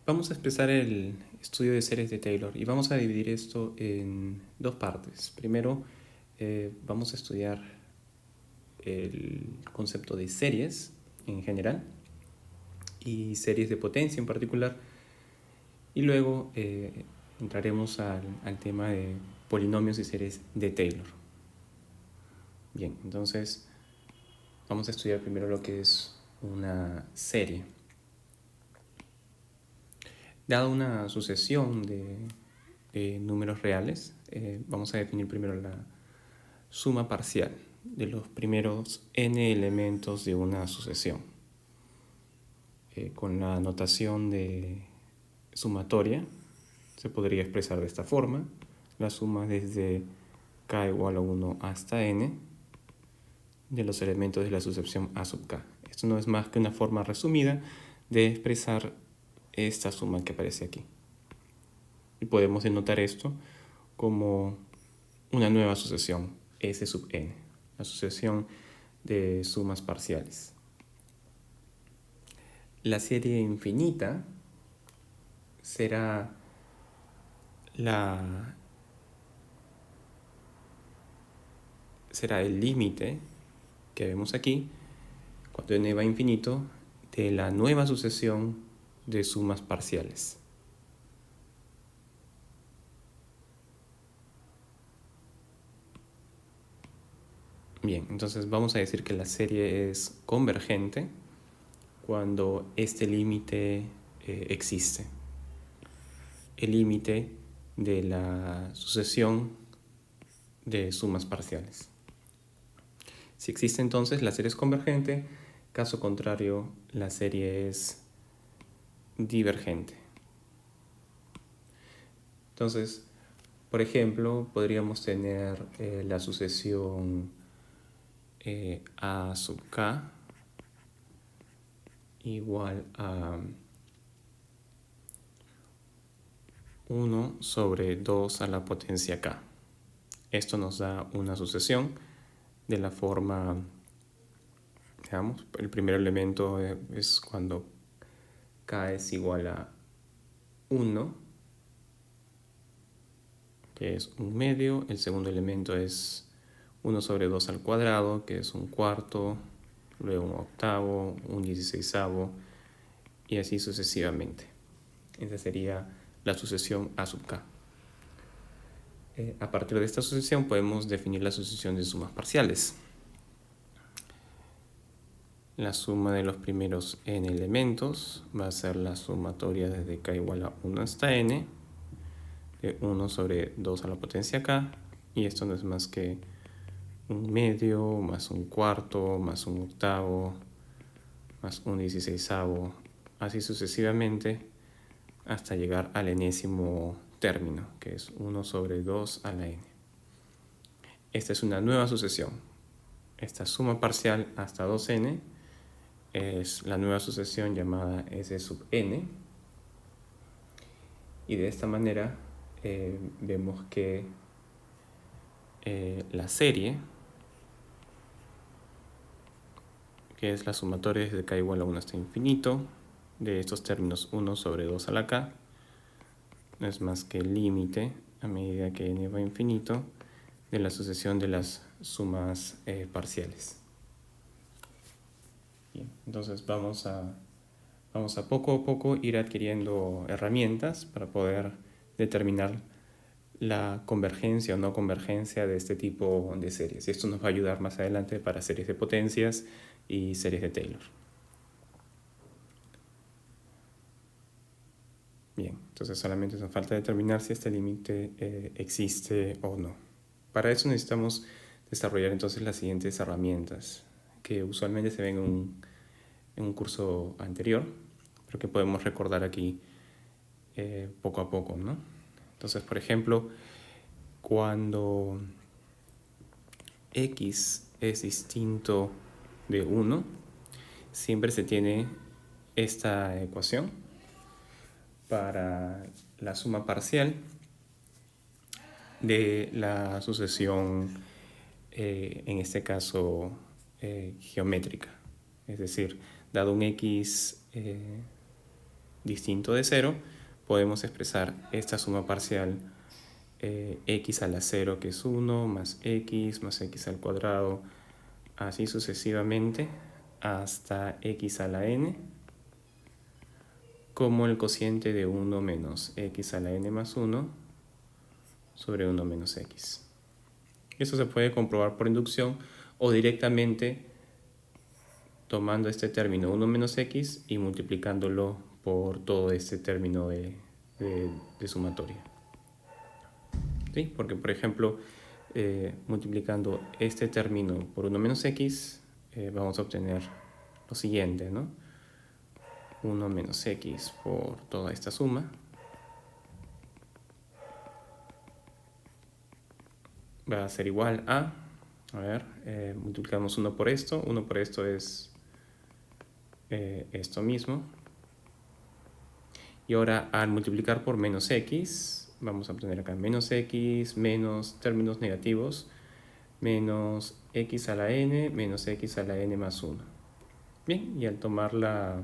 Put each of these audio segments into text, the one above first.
Vamos a empezar el estudio de series de Taylor y vamos a dividir esto en dos partes. Primero, vamos a estudiar el concepto de series en general y series de potencia en particular. Y luego entraremos al tema de polinomios y series de Taylor. Bien, entonces vamos a estudiar primero lo que es una serie. Dada una sucesión de números reales, vamos a definir primero la suma parcial de los primeros n elementos de una sucesión. Con la notación de sumatoria se podría expresar de esta forma: la suma desde k igual a 1 hasta n de los elementos de la sucesión a sub k. Esto no es más que una forma resumida de expresar esta suma que aparece aquí. Y podemos denotar esto como una nueva sucesión, S sub n, la sucesión de sumas parciales. La serie infinita será el límite que vemos aquí, cuando n va a infinito, de la nueva sucesión de sumas parciales. Bien, entonces vamos a decir que la serie es convergente cuando este límite existe. El límite de la sucesión de sumas parciales. Si existe, entonces la serie es convergente; caso contrario, la serie es divergente. Entonces, por ejemplo, podríamos tener la sucesión a sub k igual a 1 sobre 2 a la potencia k. Esto nos da una sucesión de la forma, digamos, el primer elemento es cuando k es igual a 1, que es un medio. El segundo elemento es 1 sobre 2 al cuadrado, que es un cuarto, luego un octavo, un 16avo, y así sucesivamente. Esa sería la sucesión a sub k. A partir de esta sucesión podemos definir la sucesión de sumas parciales. La suma de los primeros n elementos va a ser la sumatoria desde k igual a 1 hasta n, de 1 sobre 2 a la potencia k, y esto no es más que un medio, más un cuarto, más un octavo, más un 16avo, así sucesivamente, hasta llegar al enésimo término, que es 1 sobre 2 a la n. Esta es una nueva sucesión. Esta suma parcial hasta 2n es la nueva sucesión llamada S sub n. Y de esta manera vemos que la serie, que es la sumatoria desde k igual a 1 hasta infinito, de estos términos 1 sobre 2 a la k, no es más que el límite, a medida que n va a infinito, de la sucesión de las sumas parciales. Bien, entonces vamos a poco a poco ir adquiriendo herramientas para poder determinar la convergencia o no convergencia de este tipo de series. Y esto nos va a ayudar más adelante para series de potencias y series de Taylor. Bien, entonces solamente nos falta determinar si este límite existe o no. Para eso necesitamos desarrollar entonces las siguientes herramientas, que usualmente se ven en un curso anterior, pero que podemos recordar aquí poco a poco, ¿no? Entonces, por ejemplo, cuando x es distinto de 1, siempre se tiene esta ecuación para la suma parcial de la sucesión, en este caso geométrica. Es decir, dado un x distinto de 0, podemos expresar esta suma parcial x a la 0, que es 1, más x al cuadrado, así sucesivamente, hasta x a la n, como el cociente de 1 menos x a la n más 1 sobre 1 menos x. Eso se puede comprobar por inducción o directamente tomando este término 1 menos x y multiplicándolo por todo este término de sumatoria. ¿Sí? Porque, por ejemplo, multiplicando este término por 1 menos x, vamos a obtener lo siguiente, ¿no? 1 menos x por toda esta suma va a ser igual a ver, multiplicamos 1 por esto es esto mismo. Y ahora al multiplicar por menos x, vamos a obtener acá menos x, menos términos negativos, menos x a la n, menos x a la n más 1. Bien, y al tomar la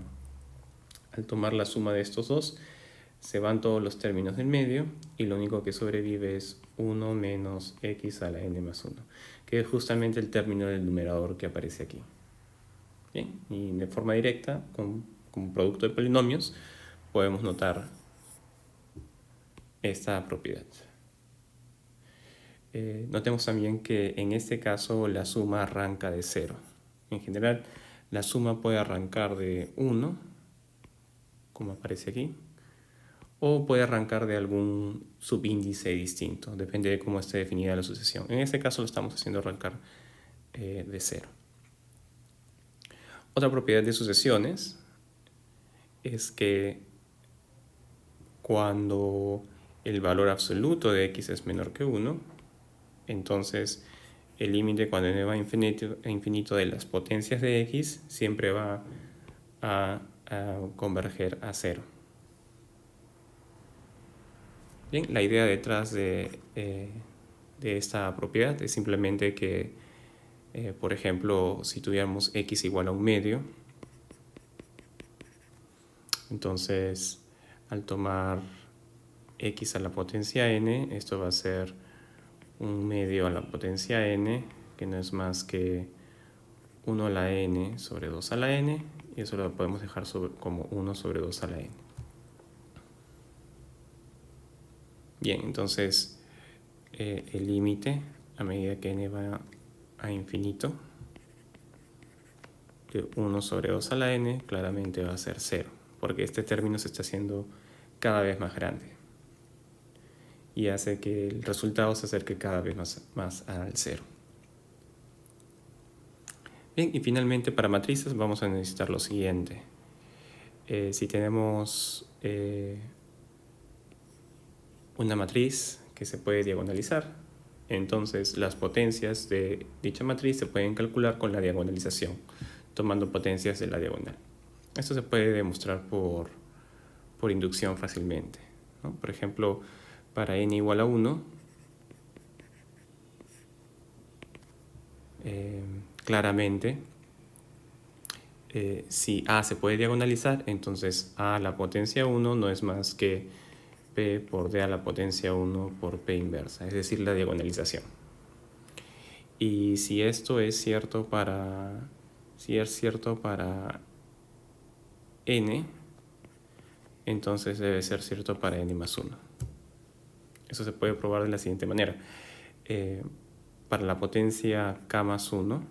suma de estos dos, se van todos los términos del medio y lo único que sobrevive es 1 menos x a la n más 1, que es justamente el término del numerador que aparece aquí. Bien, y de forma directa, como producto de polinomios, podemos notar esta propiedad. Notemos también que en este caso la suma arranca de 0. En general, la suma puede arrancar de 1, como aparece aquí, o puede arrancar de algún subíndice distinto, depende de cómo esté definida la sucesión. En este caso lo estamos haciendo arrancar de 0. Otra propiedad de sucesiones es que cuando el valor absoluto de x es menor que 1, entonces el límite cuando n va a infinito de las potencias de x siempre va a converger a 0. Bien, la idea detrás de esta propiedad es simplemente que, por ejemplo, si tuviéramos x igual a un medio, entonces al tomar x a la potencia n, esto va a ser un medio a la potencia n, que no es más que 1 a la n sobre 2 a la n, y eso lo podemos dejar como 1 sobre 2 a la n. Bien, entonces el límite a medida que n va a infinito de 1 sobre 2 a la n claramente va a ser 0, porque este término se está haciendo cada vez más grande y hace que el resultado se acerque cada vez más al 0. Bien, y finalmente para matrices vamos a necesitar lo siguiente. Si tenemos una matriz que se puede diagonalizar, entonces las potencias de dicha matriz se pueden calcular con la diagonalización, tomando potencias de la diagonal. Esto se puede demostrar por inducción fácilmente, ¿no? Por ejemplo, para n igual a 1, claramente, si a se puede diagonalizar, entonces a a la potencia 1 no es más que p por d a la potencia 1 por p inversa, es decir, la diagonalización. Y si esto es cierto para n, entonces debe ser cierto para n más 1. Eso se puede probar de la siguiente manera. Para la potencia k más 1,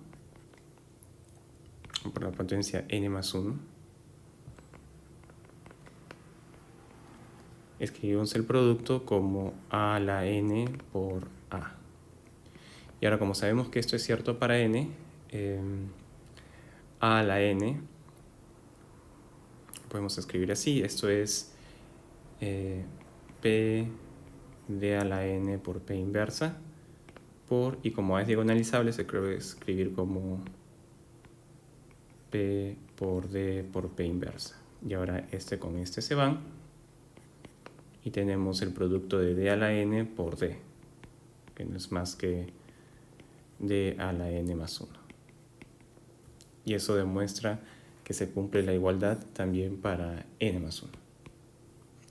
para la potencia n más 1, escribimos el producto como a a la n por a. Y ahora, como sabemos que esto es cierto para n, a la n podemos escribir así. Esto es p d a la n por p inversa por, y como es diagonalizable, se puede escribir como p por d por p inversa. Y ahora este con este se van y tenemos el producto de d a la n por d, que no es más que d a la n más 1. Y eso demuestra que se cumple la igualdad también para n más 1.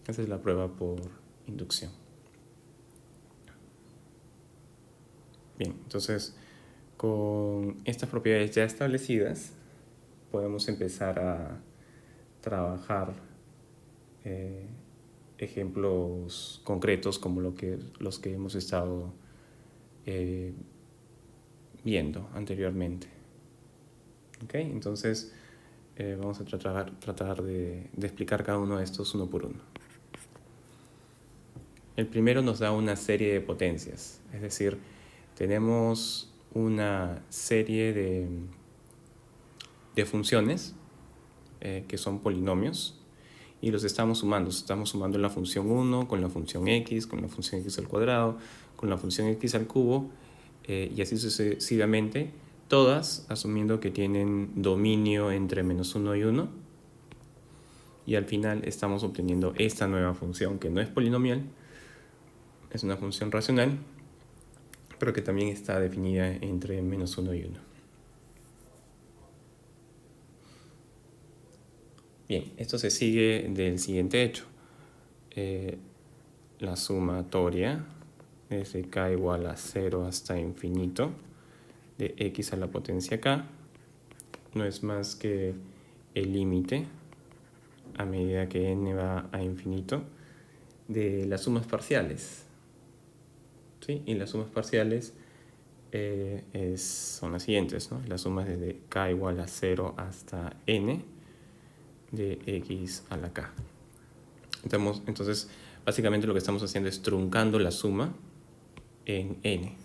Esa es la prueba por inducción. Bien, entonces con estas propiedades ya establecidas podemos empezar a trabajar ejemplos concretos como los que hemos estado viendo anteriormente. ¿Ok? Entonces vamos a tratar de explicar cada uno de estos uno por uno. El primero nos da una serie de potencias, es decir, tenemos una serie de funciones que son polinomios y los estamos sumando. Estamos sumando la función 1 con la función x, con la función x al cuadrado, con la función x al cubo y así sucesivamente, todas asumiendo que tienen dominio entre menos 1 y 1. Y al final estamos obteniendo esta nueva función que no es polinomial, es una función racional, pero que también está definida entre menos 1 y 1. Bien, esto se sigue del siguiente hecho. La sumatoria desde k igual a 0 hasta infinito de x a la potencia k no es más que el límite a medida que n va a infinito de las sumas parciales. ¿Sí? Y las sumas parciales son las siguientes, ¿no? Las sumas desde k igual a 0 hasta n de x a la k. Entonces, básicamente lo que estamos haciendo es truncando la suma en n.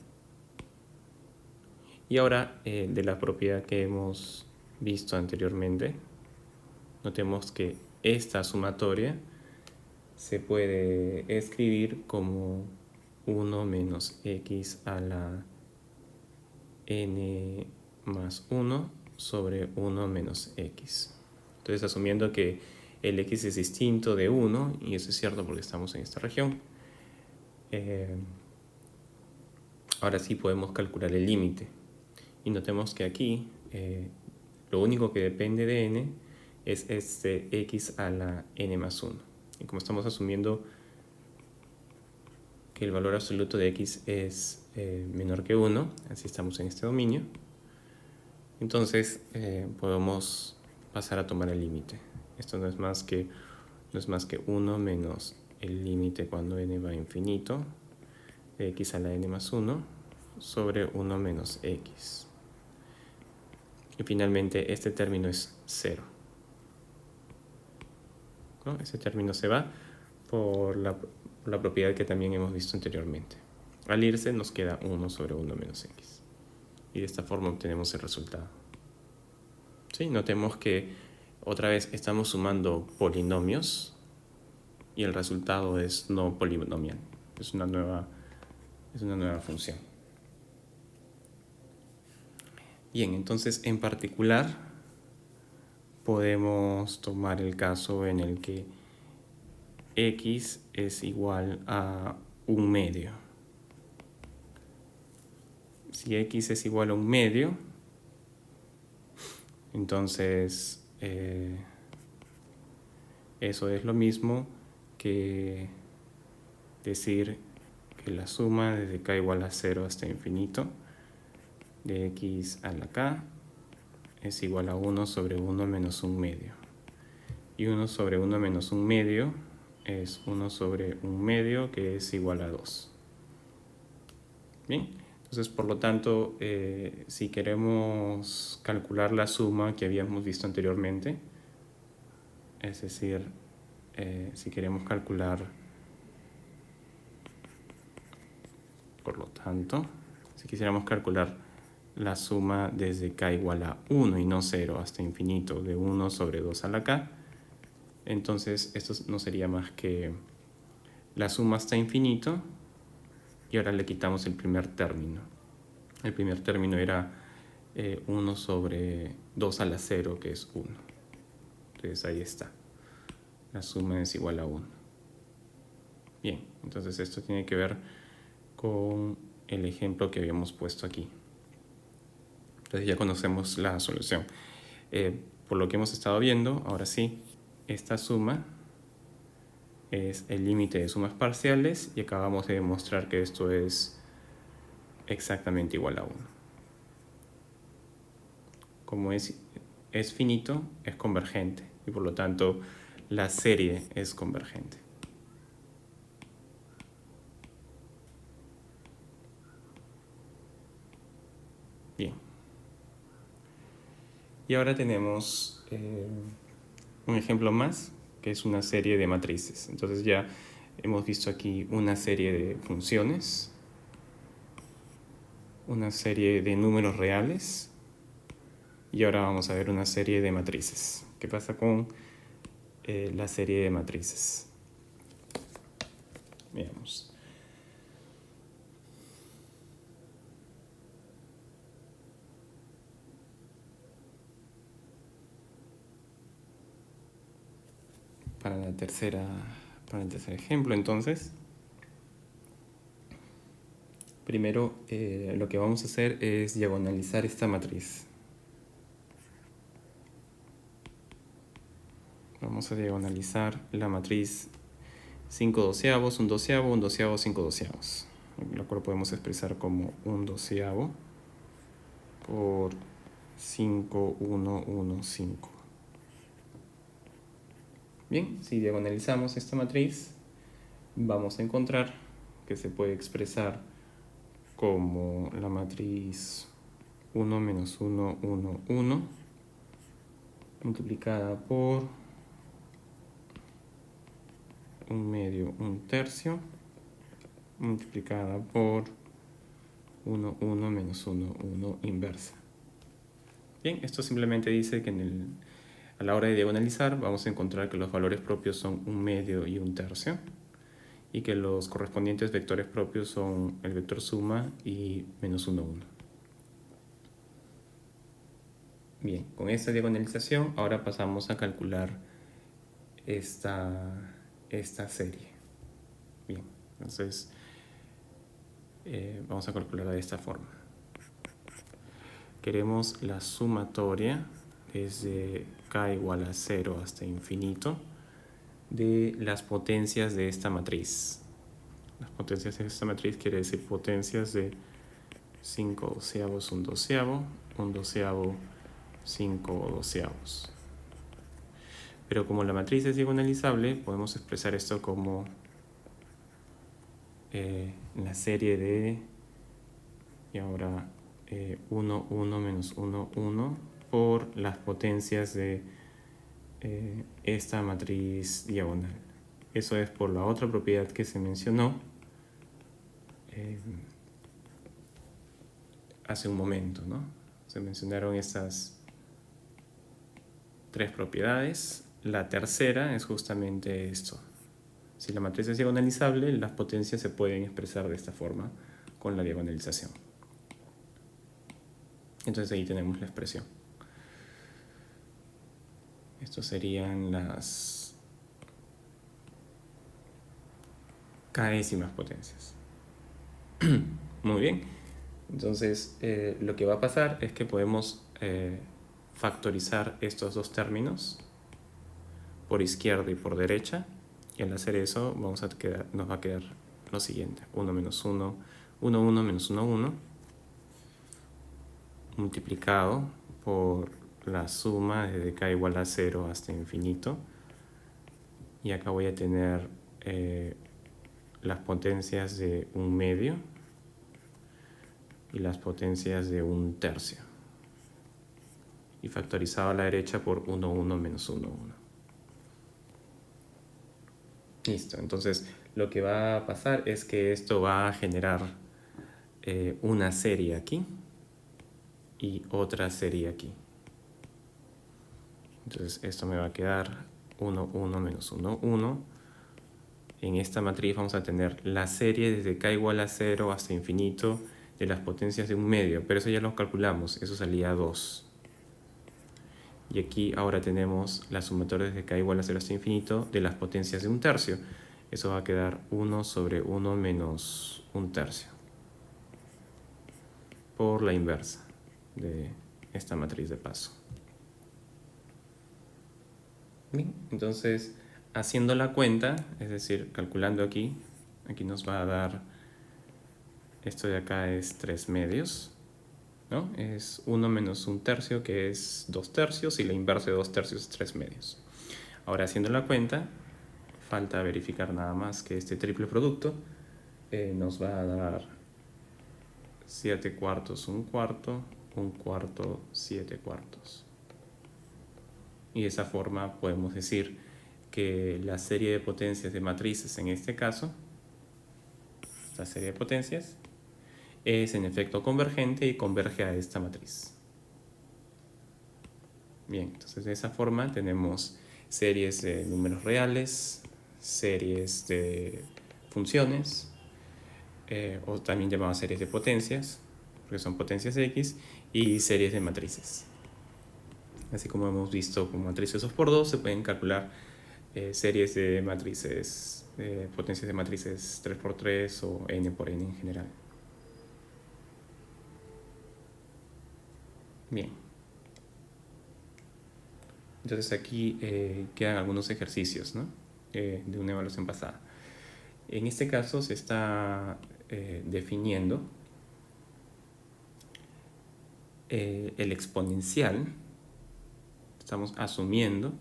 Y ahora, de la propiedad que hemos visto anteriormente, notemos que esta sumatoria se puede escribir como 1 menos x a la n más 1 sobre 1 menos x. Entonces, asumiendo que el x es distinto de 1, y eso es cierto porque estamos en esta región, ahora sí podemos calcular el límite. Y notemos que aquí lo único que depende de n es este x a la n más 1. Y como estamos asumiendo que el valor absoluto de x es menor que 1, así estamos en este dominio, entonces podemos pasar a tomar el límite. Esto no es más que 1 menos el límite cuando n va a infinito de x a la n más 1 sobre 1 menos x. Y finalmente este término es 0. ¿No? Ese término se va por la propiedad que también hemos visto anteriormente. Al irse nos queda 1 sobre 1 menos x. Y de esta forma obtenemos el resultado. ¿Sí? Notemos que otra vez estamos sumando polinomios y el resultado es no polinomial. Es una nueva función. Bien, entonces en particular podemos tomar el caso en el que x es igual a un medio. Si x es igual a un medio, entonces eso es lo mismo que decir que la suma desde k igual a 0 hasta infinito de x a la k es igual a 1 sobre 1 menos 1 medio. Y 1 sobre 1 menos 1 medio es 1 sobre 1 medio, que es igual a 2. Bien, entonces por lo tanto, si queremos calcular la suma que habíamos visto anteriormente, es decir, si queremos calcular, por lo tanto, si quisiéramos calcular la suma desde k igual a 1 y no 0 hasta infinito de 1 sobre 2 a la k, entonces esto no sería más que la suma hasta infinito y ahora le quitamos el primer término. El primer término era 1 sobre 2 a la 0, que es 1. Entonces ahí está. La suma es igual a 1. Bien, entonces esto tiene que ver con el ejemplo que habíamos puesto aquí. Entonces ya conocemos la solución. Por lo que hemos estado viendo, ahora sí, esta suma es el límite de sumas parciales y acabamos de demostrar que esto es exactamente igual a 1. Como es finito, es convergente y por lo tanto la serie es convergente. Bien. Y ahora tenemos un ejemplo más, que es una serie de matrices. Entonces ya hemos visto aquí una serie de funciones, una serie de números reales, y ahora vamos a ver una serie de matrices. ¿Qué pasa con la serie de matrices? Veamos. Para el tercer ejemplo, entonces, primero lo que vamos a hacer es diagonalizar esta matriz. Vamos a diagonalizar la matriz 5 doceavos, 1 doceavo, 1 doceavo, 5 doceavos. Lo cual podemos expresar como 1 doceavo por 5, 1, 1, 5. Bien, si diagonalizamos esta matriz, vamos a encontrar que se puede expresar como la matriz 1 menos 1, 1, 1, multiplicada por 1 medio, 1 tercio, multiplicada por 1, 1 menos 1, 1 inversa. Bien, esto simplemente dice que a la hora de diagonalizar vamos a encontrar que los valores propios son 1 medio y 1 tercio y que los correspondientes vectores propios son el vector suma y menos 1, 1. Bien, con esta diagonalización ahora pasamos a calcular esta serie. Bien, entonces vamos a calcularla de esta forma. Queremos la sumatoria desde k igual a 0 hasta infinito de las potencias de esta matriz. Las potencias de esta matriz quiere decir potencias de 5 doceavos, 1 doceavo, 1 doceavo, 5 doceavos. Pero como la matriz es diagonalizable, podemos expresar esto como la serie de, y ahora 1, 1 menos 1, 1 por las potencias de esta matriz diagonal. Eso es por la otra propiedad que se mencionó hace un momento, ¿no? Se mencionaron estas 3 propiedades. La tercera es justamente esto. Si la matriz es diagonalizable, las potencias se pueden expresar de esta forma con la diagonalización. Entonces ahí tenemos la expresión. Estos serían las k'ésimas potencias. Muy bien. Entonces lo que va a pasar es que podemos factorizar estos dos términos por izquierda y por derecha. Y al hacer eso nos va a quedar lo siguiente. 1 menos 1, 1, 1 menos 1, 1, multiplicado por la suma desde k igual a 0 hasta infinito. Y acá voy a tener las potencias de 1 medio y las potencias de 1 tercio. Y factorizado a la derecha por 1, 1 menos 1, 1. Listo, entonces lo que va a pasar es que esto va a generar una serie aquí y otra serie aquí. Entonces esto me va a quedar 1, 1 menos 1, 1. En esta matriz vamos a tener la serie desde k igual a 0 hasta infinito de las potencias de 1 medio, pero eso ya lo calculamos, eso salía 2. Y aquí ahora tenemos la sumatoria desde k igual a 0 hasta infinito de las potencias de 1 tercio. Eso va a quedar 1 sobre 1 menos 1 tercio. Por la inversa de esta matriz de paso. Bien, entonces haciendo la cuenta, es decir, calculando aquí nos va a dar, esto de acá es 3 medios, ¿no? Es 1 menos 1/3, que es 2/3, y la inversa de 2/3 es 3 medios. Ahora, haciendo la cuenta, falta verificar nada más que este triple producto nos va a dar 7/4, 1/4, 1/4, 7/4. Y de esa forma podemos decir que la serie de potencias de matrices, en este caso, esta serie de potencias, es en efecto convergente y converge a esta matriz. Bien, entonces de esa forma tenemos series de números reales, series de funciones, o también llamadas series de potencias, porque son potencias X, y series de matrices. Así como hemos visto con matrices 2×2, se pueden calcular series de matrices, potencias de matrices 3×3 o n×n en general. Bien. Entonces aquí quedan algunos ejercicios, ¿no? De una evaluación pasada. En este caso se está definiendo el exponencial. Estamos asumiendo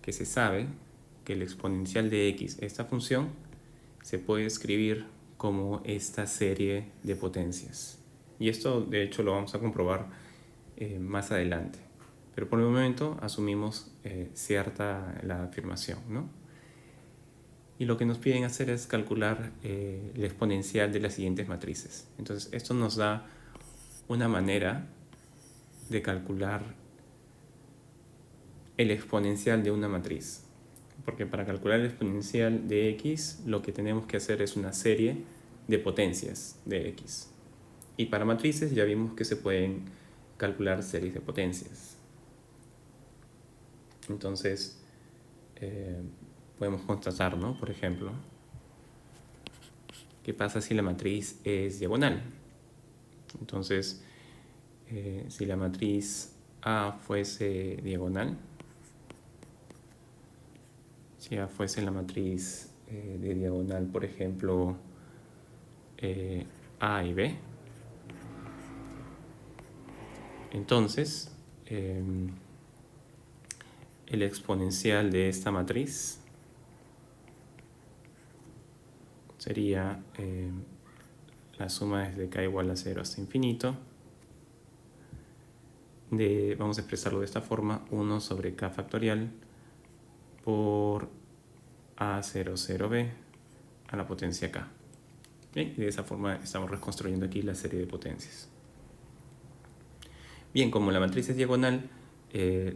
que se sabe que el exponencial de x, esta función, se puede escribir como esta serie de potencias. Y esto de hecho lo vamos a comprobar más adelante. Pero por el momento asumimos cierta la afirmación, ¿no? Y lo que nos piden hacer es calcular el exponencial de las siguientes matrices. Entonces esto nos da una manera de calcular el exponencial de una matriz. Porque para calcular el exponencial de x, lo que tenemos que hacer es una serie de potencias de x. Y para matrices ya vimos que se pueden calcular series de potencias. Entonces, podemos constatar, ¿no? Por ejemplo, ¿qué pasa si la matriz es diagonal? Entonces, si la matriz A fuese diagonal, si A fuese la matriz de diagonal, por ejemplo, A y B, entonces el exponencial de esta matriz sería la suma desde k igual a 0 hasta infinito de, vamos a expresarlo de esta forma, 1 sobre k factorial por A00b a la potencia k. Bien, y de esa forma estamos reconstruyendo aquí la serie de potencias. Bien, como la matriz es diagonal,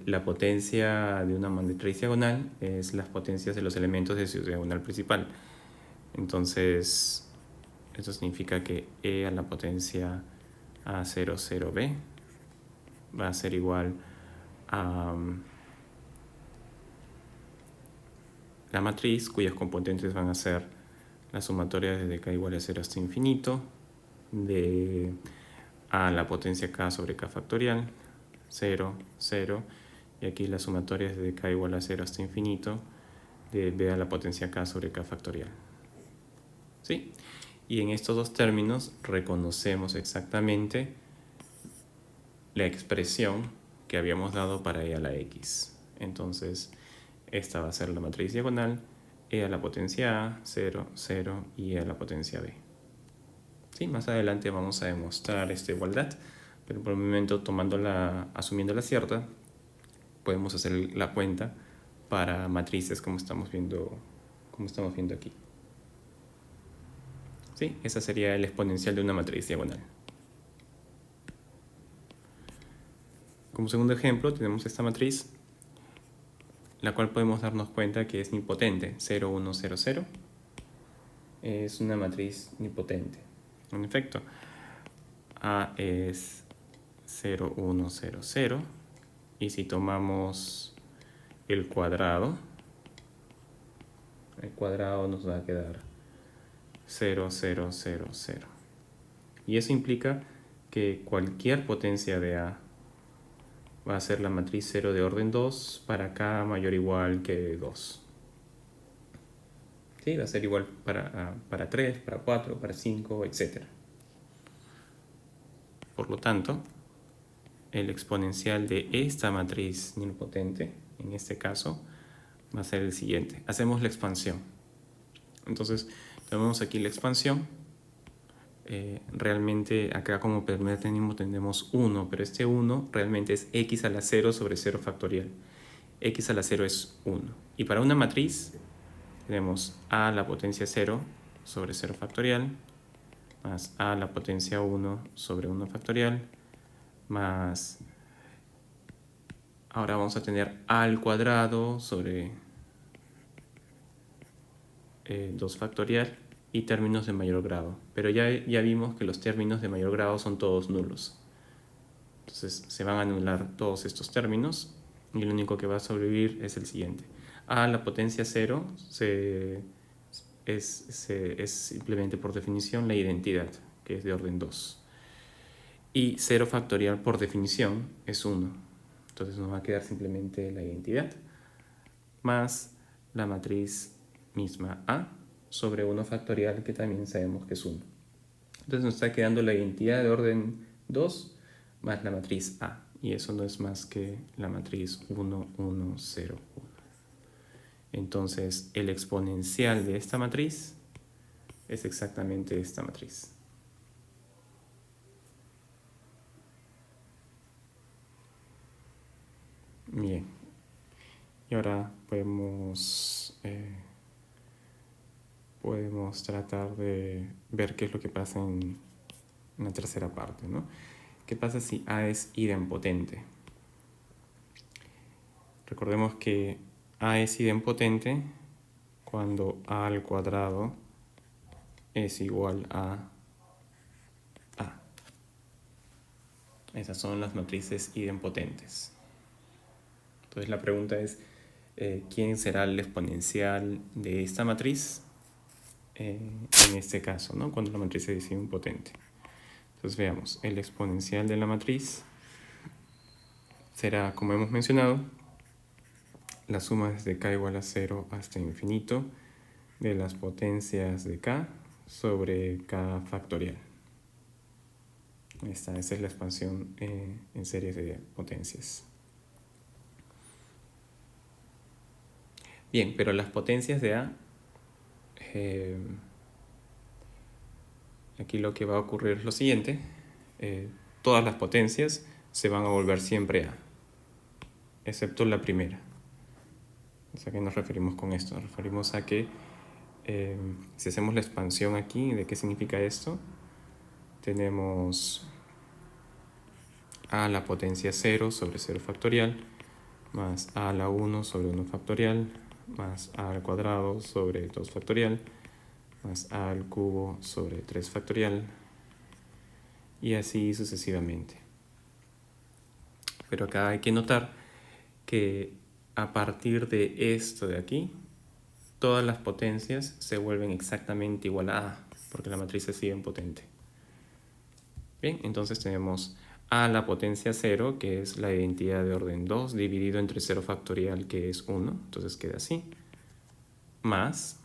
la potencia de una matriz diagonal es las potencias de los elementos de su diagonal principal. Entonces, esto significa que e a la potencia A00b va a ser igual a la matriz cuyas componentes van a ser la sumatoria desde k igual a 0 hasta infinito de a la potencia k sobre k factorial, 0, 0, y aquí la sumatoria desde k igual a 0 hasta infinito de b a la potencia k sobre k factorial. ¿Sí? Y en estos dos términos reconocemos exactamente la expresión que habíamos dado para e a la x. Entonces, esta va a ser la matriz diagonal, e a la potencia a, 0, 0 y e a la potencia b. ¿Sí? Más adelante vamos a demostrar esta igualdad, pero por el momento asumiéndola cierta, podemos hacer la cuenta para matrices como estamos viendo aquí. ¿Sí? Esa sería el exponencial de una matriz diagonal. Como segundo ejemplo tenemos esta matriz, la cual podemos darnos cuenta que es nipotente, 0, 1, 0, 0. Es una matriz nipotente. En efecto, A es 0, 1, 0, 0. Y si tomamos el cuadrado nos va a quedar 0, 0, 0, 0. Y eso implica que cualquier potencia de A va a ser la matriz 0 de orden 2 para k mayor o igual que 2. ¿Sí? Va a ser igual para 3, para 4, para 5, etc. Por lo tanto, el exponencial de esta matriz nilpotente, en este caso, va a ser el siguiente. Hacemos la expansión. Entonces, tenemos aquí la expansión. Realmente acá como primer término tenemos 1, pero este 1 realmente es x a la 0 sobre 0 factorial. X a la 0 es 1. Y para una matriz tenemos a a la potencia 0 sobre 0 factorial, más a a la potencia 1 sobre 1 factorial, más, ahora vamos a tener a al cuadrado sobre 2 factorial y términos de mayor grado. Pero ya vimos que los términos de mayor grado son todos nulos. Entonces se van a anular todos estos términos y lo único que va a sobrevivir es el siguiente. A la potencia 0 es simplemente por definición la identidad, que es de orden 2. Y 0 factorial por definición es 1. Entonces nos va a quedar simplemente la identidad más la matriz misma A sobre 1 factorial, que también sabemos que es 1. Entonces nos está quedando la identidad de orden 2 más la matriz A. Y eso no es más que la matriz 1, 1, 0, 1. Entonces el exponencial de esta matriz es exactamente esta matriz. Bien. Y ahora podemos tratar de ver qué es lo que pasa en la tercera parte, ¿no? ¿Qué pasa si A es idempotente? Recordemos que A es idempotente cuando A al cuadrado es igual a A. Esas son las matrices idempotentes. Entonces la pregunta es, ¿quién será el exponencial de esta matriz? En este caso, ¿no? Cuando la matriz es idempotente. Entonces veamos, el exponencial de la matriz será, como hemos mencionado, la suma desde k igual a 0 hasta infinito de las potencias de k sobre k factorial. Esa es la expansión en series de potencias. Bien, pero las potencias de A, aquí lo que va a ocurrir es lo siguiente. Todas las potencias se van a volver siempre A, excepto la primera. ¿A qué nos referimos con esto? Nos referimos a que si hacemos la expansión aquí, ¿de qué significa esto? Tenemos a la potencia 0 sobre 0 factorial, más a a la 1 sobre 1 factorial, más a al cuadrado sobre 2 factorial, más a al cubo sobre 3 factorial, y así sucesivamente. Pero acá hay que notar que a partir de esto de aquí, todas las potencias se vuelven exactamente igual a A, porque la matriz es idempotente. Bien, entonces tenemos a la potencia 0, que es la identidad de orden 2, dividido entre 0 factorial, que es 1, entonces queda así, más,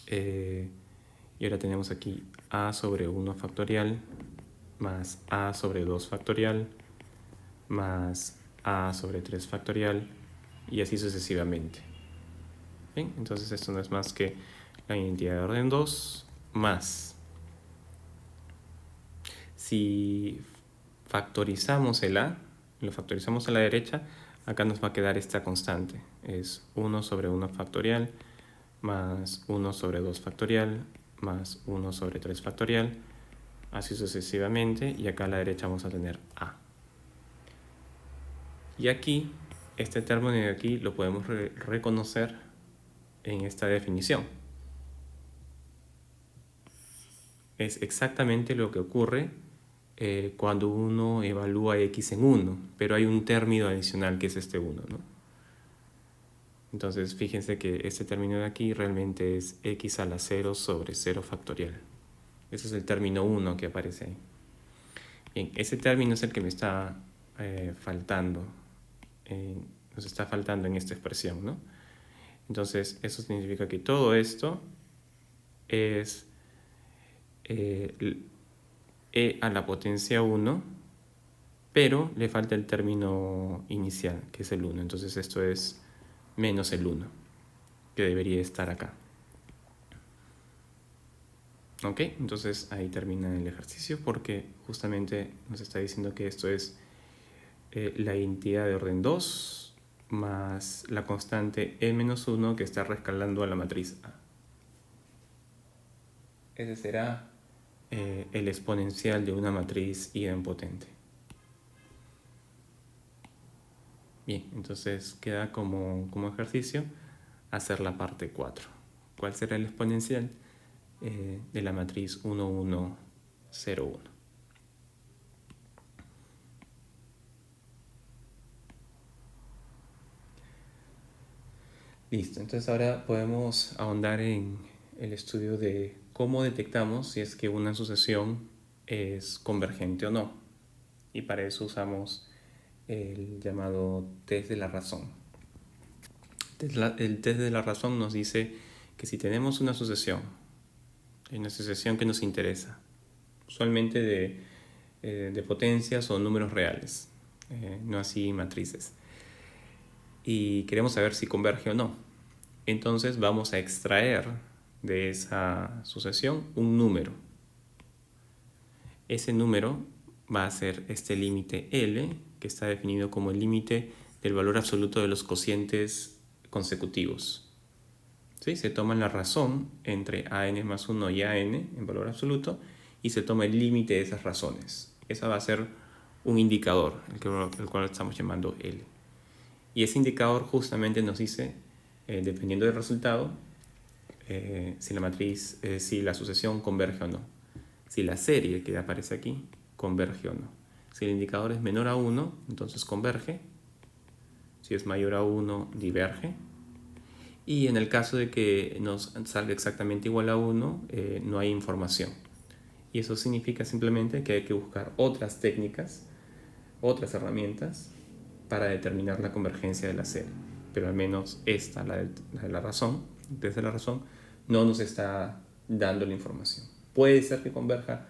y ahora tenemos aquí a sobre 1 factorial, más a sobre 2 factorial, más a sobre 3 factorial, y así sucesivamente. Bien, entonces esto no es más que la identidad de orden 2 más. Si factorizamos el a, lo factorizamos a la derecha, acá nos va a quedar esta constante. Es 1 sobre 1 factorial, más 1 sobre 2 factorial, más 1 sobre 3 factorial, así sucesivamente, y acá a la derecha vamos a tener a. Y aquí, este término de aquí lo podemos reconocer en esta definición. Es exactamente lo que ocurre cuando uno evalúa x en 1, pero hay un término adicional que es este 1, ¿no? Entonces fíjense que este término de aquí realmente es x a la 0 sobre 0 factorial. Ese es el término 1 que aparece ahí. Bien, ese término es el que me está faltando, nos está faltando en esta expresión, ¿no? Entonces, eso significa que todo esto es e a la potencia 1, pero le falta el término inicial, que es el 1. Entonces, esto es menos el 1, que debería estar acá. Ok, entonces ahí termina el ejercicio porque justamente nos está diciendo que esto es la identidad de orden 2 más la constante e-1 que está rescalando a la matriz A. Ese será el exponencial de una matriz idempotente. Bien, entonces queda como ejercicio hacer la parte 4. ¿Cuál será el exponencial de la matriz 1, 1, 0, 1? Listo, entonces ahora podemos ahondar en el estudio de cómo detectamos si es que una sucesión es convergente o no. Y para eso usamos el llamado test de la razón. El test de la razón nos dice que si tenemos una sucesión que nos interesa, usualmente de potencias o números reales, no así matrices, y queremos saber si converge o no, entonces vamos a extraer de esa sucesión un número. Ese número va a ser este límite L, que está definido como el límite del valor absoluto de los cocientes consecutivos. ¿Sí? Se toma la razón entre an más 1 y an en valor absoluto y se toma el límite de esas razones. Esa va a ser un indicador, el cual estamos llamando L. Y ese indicador justamente nos dice, dependiendo del resultado, si la sucesión converge o no. Si la serie que aparece aquí converge o no. Si el indicador es menor a 1, entonces converge. Si es mayor a 1, diverge. Y en el caso de que nos salga exactamente igual a 1, no hay información. Y eso significa simplemente que hay que buscar otras técnicas, otras herramientas para determinar la convergencia de la serie. Pero al menos esta, la de la razón, desde la razón, no nos está dando la información. Puede ser que converja,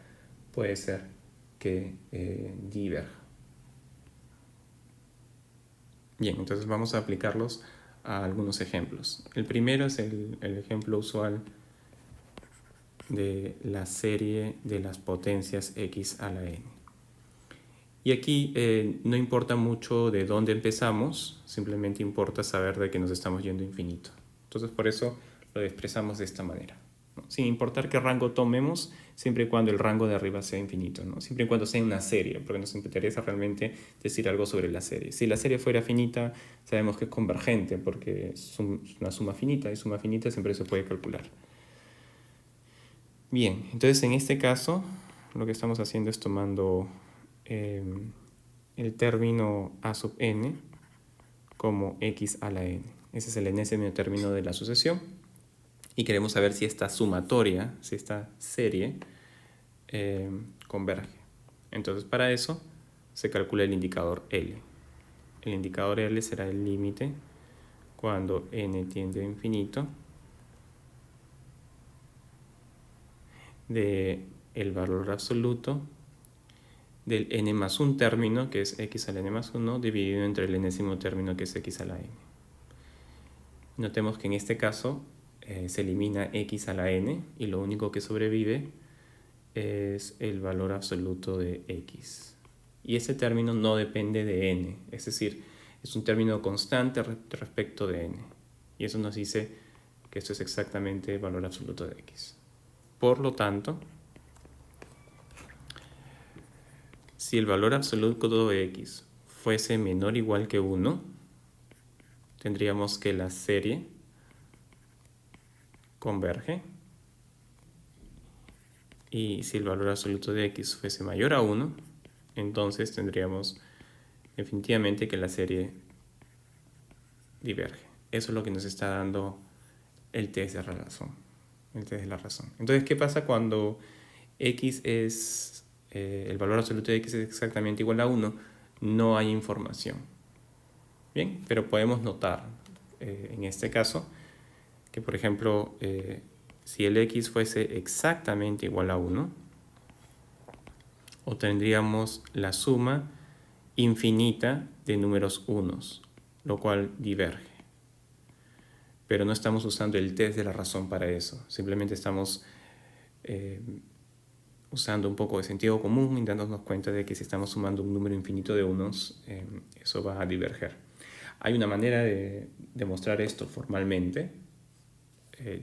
puede ser que diverja. Bien, entonces vamos a aplicarlos a algunos ejemplos. El primero es el ejemplo usual de la serie de las potencias x a la n. Y aquí no importa mucho de dónde empezamos, simplemente importa saber de que nos estamos yendo a infinito. Entonces por eso lo expresamos de esta manera, ¿no? Sin importar qué rango tomemos, siempre y cuando el rango de arriba sea infinito, ¿no? Siempre y cuando sea una serie, porque nos interesa realmente decir algo sobre la serie. Si la serie fuera finita, sabemos que es convergente, porque es una suma finita, y suma finita siempre se puede calcular. Bien, entonces en este caso lo que estamos haciendo es tomando el término a sub n como x a la n. Ese es el enésimo término de la sucesión. Y queremos saber si esta sumatoria, si esta serie, converge. Entonces para eso se calcula el indicador L. El indicador L será el límite cuando n tiende a infinito de el valor absoluto del n más un término, que es x a la n más 1, dividido entre el enésimo término, que es x a la n. Notemos que en este caso se elimina x a la n y lo único que sobrevive es el valor absoluto de x. Y ese término no depende de n, es decir, es un término constante respecto de n. Y eso nos dice que esto es exactamente el valor absoluto de x. Por lo tanto, si el valor absoluto de x fuese menor o igual que 1, tendríamos que la serie converge. Y si el valor absoluto de x fuese mayor a 1, entonces tendríamos definitivamente que la serie diverge. Eso es lo que nos está dando el test de la razón. Entonces, ¿qué pasa cuando x es, el valor absoluto de x es exactamente igual a 1? No hay información. Bien, pero podemos notar en este caso que por ejemplo, si el x fuese exactamente igual a 1, obtendríamos la suma infinita de números unos, lo cual diverge. Pero no estamos usando el test de la razón para eso, simplemente estamos usando un poco de sentido común y dándonos cuenta de que si estamos sumando un número infinito de unos, eso va a diverger. Hay una manera de demostrar esto formalmente,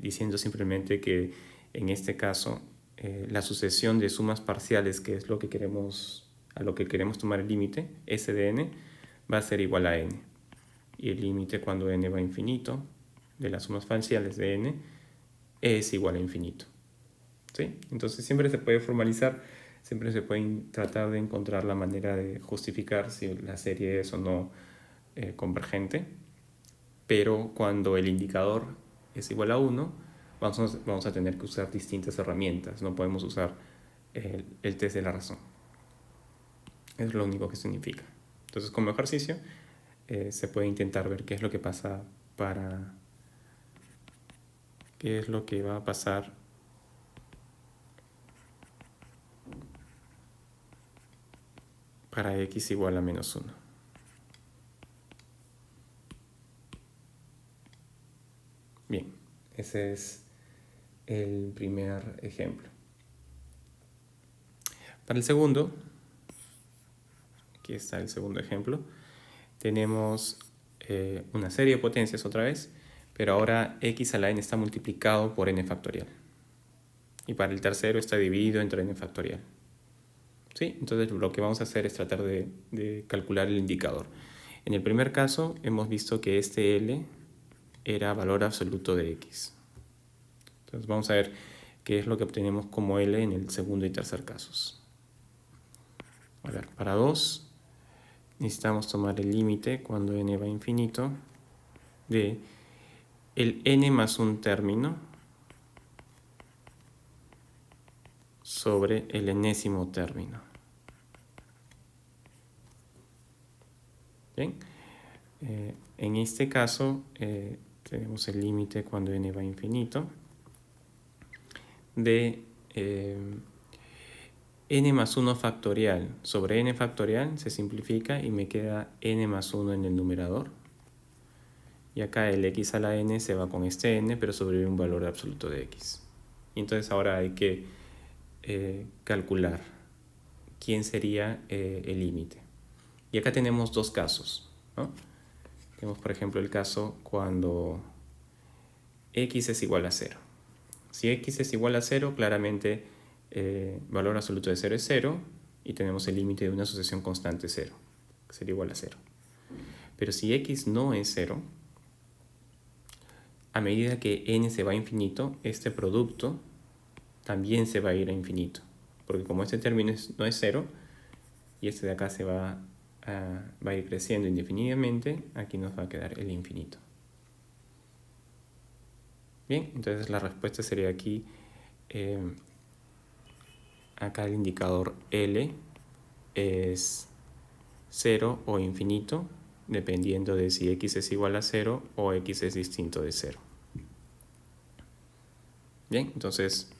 diciendo simplemente que en este caso la sucesión de sumas parciales, que es lo que queremos, a lo que queremos tomar el límite, s de n, va a ser igual a n. Y el límite cuando n va a infinito de las sumas parciales de n es igual a infinito. ¿Sí? Entonces siempre se puede formalizar, siempre se puede tratar de encontrar la manera de justificar si la serie es o no convergente, pero cuando el indicador es igual a 1, vamos a tener que usar distintas herramientas, no podemos usar el test de la razón. Es lo único que significa. Entonces, como ejercicio, se puede intentar ver qué es lo que pasa qué es lo que va a pasar para x igual a menos 1. Bien, ese es el primer ejemplo. Para el segundo, aquí está el segundo ejemplo, tenemos una serie de potencias otra vez, pero ahora x a la n está multiplicado por n factorial. Y para el tercero está dividido entre n factorial. ¿Sí? Entonces lo que vamos a hacer es tratar de calcular el indicador. En el primer caso hemos visto que este L era valor absoluto de x. Entonces vamos a ver qué es lo que obtenemos como L en el segundo y tercer casos. A ver, para 2 necesitamos tomar el límite cuando n va a infinito de el n más un término sobre el enésimo término. Bien, en este caso tenemos el límite cuando n va a infinito de n más 1 factorial sobre n factorial se simplifica y me queda n más 1 en el numerador. Y acá el x a la n se va con este n, pero sobrevive un valor absoluto de x. Y entonces ahora hay que calcular quién sería el límite. Y acá tenemos dos casos, ¿no? Tenemos, por ejemplo, el caso cuando x es igual a 0. Si x es igual a 0, claramente valor absoluto de 0 es 0 y tenemos el límite de una sucesión constante 0, que sería igual a 0. Pero si x no es 0, a medida que n se va a infinito, este producto también se va a ir a infinito. Porque como este término no es 0 y este de acá se va a ir creciendo indefinidamente, aquí nos va a quedar el infinito. Bien, entonces la respuesta sería aquí, acá el indicador L es 0 o infinito, dependiendo de si x es igual a 0 o x es distinto de 0. Bien, entonces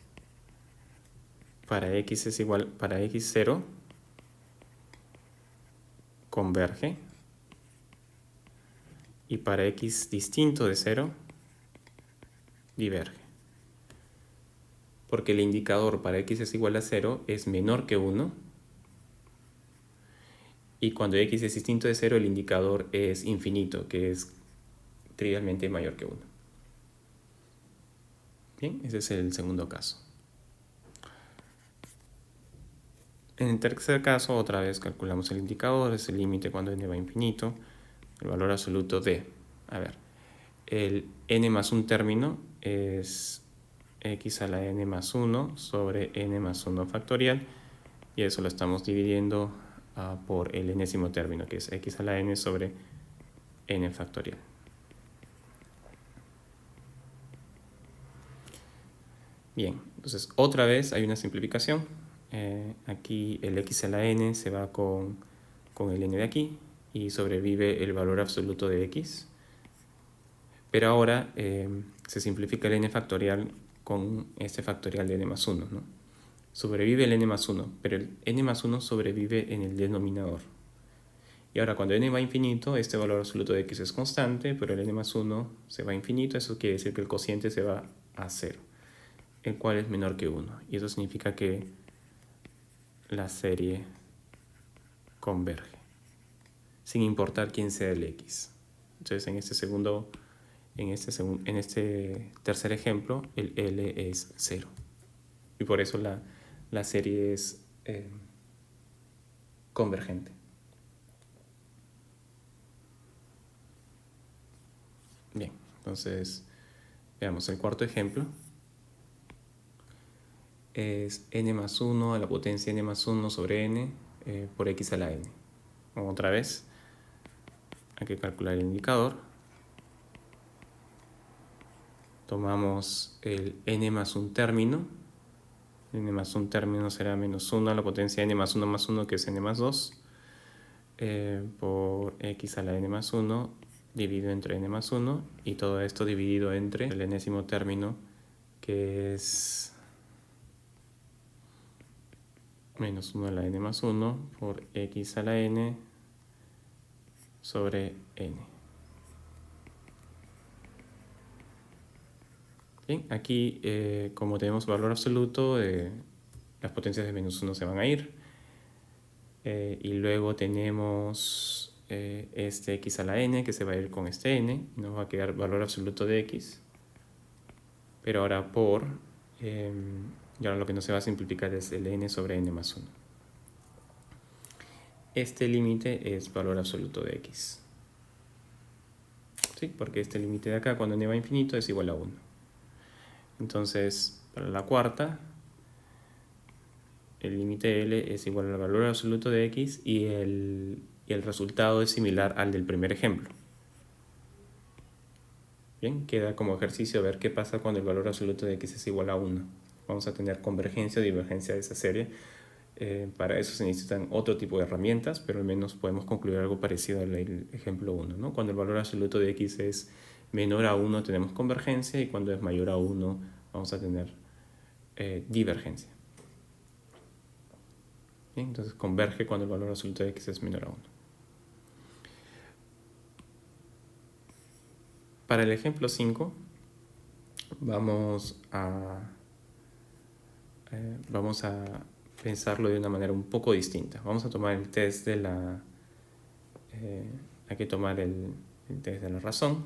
para x0 converge y para x distinto de 0 diverge. Porque el indicador para x es igual a 0 es menor que 1 y cuando x es distinto de 0 el indicador es infinito, que es trivialmente mayor que 1. Bien, ese es el segundo caso. En el tercer caso, otra vez calculamos el indicador, es el límite cuando n va a infinito, el valor absoluto de, a ver, el n más un término es x a la n más 1 sobre n más 1 factorial, y eso lo estamos dividiendo por el enésimo término, que es x a la n sobre n factorial. Bien, entonces otra vez hay una simplificación. Aquí el x a la n se va con el n de aquí y sobrevive el valor absoluto de x. Pero ahora se simplifica el n factorial con este factorial de n más 1, ¿no? Sobrevive el n más 1, pero el n más 1 sobrevive en el denominador. Y ahora cuando n va a infinito, este valor absoluto de x es constante, pero el n más 1 se va a infinito, eso quiere decir que el cociente se va a 0, el cual es menor que 1. Y eso significa que la serie converge, sin importar quién sea el x. Entonces en este tercer ejemplo, el L es 0. Y por eso la serie es convergente. Bien, entonces veamos el cuarto ejemplo. Es n más 1 a la potencia n más 1 sobre n por x a la n. Otra vez, hay que calcular el indicador. Tomamos el n más un término. N más un término será menos 1 a la potencia n más 1 más 1, que es n más 2, por x a la n más 1 dividido entre n más 1, y todo esto dividido entre el enésimo término, que es menos 1 a la n más 1 por x a la n sobre n. Bien, aquí como tenemos valor absoluto, las potencias de menos 1 se van a ir. Y luego tenemos este x a la n que se va a ir con este n, y nos va a quedar valor absoluto de x. Pero ahora y ahora lo que no se va a simplificar es el n sobre n más 1. Este límite es valor absoluto de x. ¿Sí? Porque este límite de acá, cuando n va a infinito, es igual a 1. Entonces, para la cuarta, el límite L es igual al valor absoluto de x, y el resultado es similar al del primer ejemplo. Bien, queda como ejercicio ver qué pasa cuando el valor absoluto de x es igual a 1. Vamos a tener convergencia o divergencia de esa serie. Para eso se necesitan otro tipo de herramientas, pero al menos podemos concluir algo parecido al ejemplo 1, ¿no? Cuando el valor absoluto de x es menor a 1 tenemos convergencia, y cuando es mayor a 1 vamos a tener divergencia. Bien, entonces converge cuando el valor absoluto de x es menor a 1. Para el ejemplo 5 vamos a pensarlo de una manera un poco distinta. Vamos a tomar el test de la... hay que tomar el test de la razón,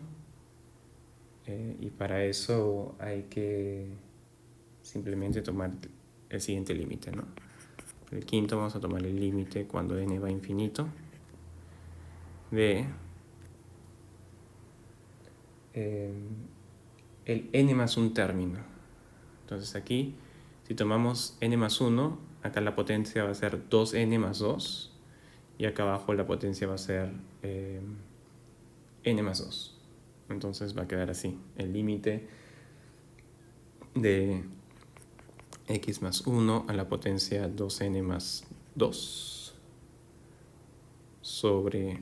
y para eso hay que simplemente tomar el siguiente límite, ¿no? El quinto vamos a tomar el límite cuando n va a infinito de el n más un término. Entonces aquí, si tomamos n más 1, acá la potencia va a ser 2n más 2, y acá abajo la potencia va a ser n más 2. Entonces va a quedar así: el límite de x más 1 a la potencia 2n más 2 sobre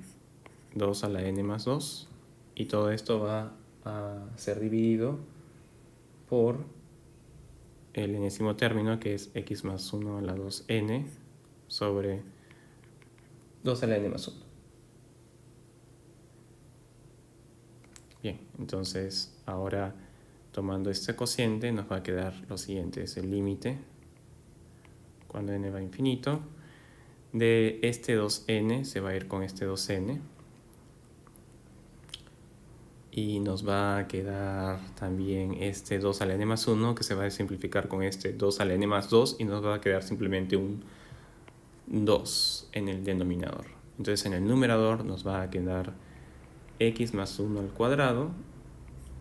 2 a la n más 2, y todo esto va a ser dividido por el enésimo término, que es x más 1 a la 2n sobre 2 a la n más 1. Bien, entonces ahora tomando este cociente nos va a quedar lo siguiente: es el límite cuando n va a infinito de este 2n, se va a ir con este 2n, y nos va a quedar también este 2 a la n más 1, que se va a simplificar con este 2 a la n más 2, y nos va a quedar simplemente un 2 en el denominador. Entonces en el numerador nos va a quedar x más 1 al cuadrado,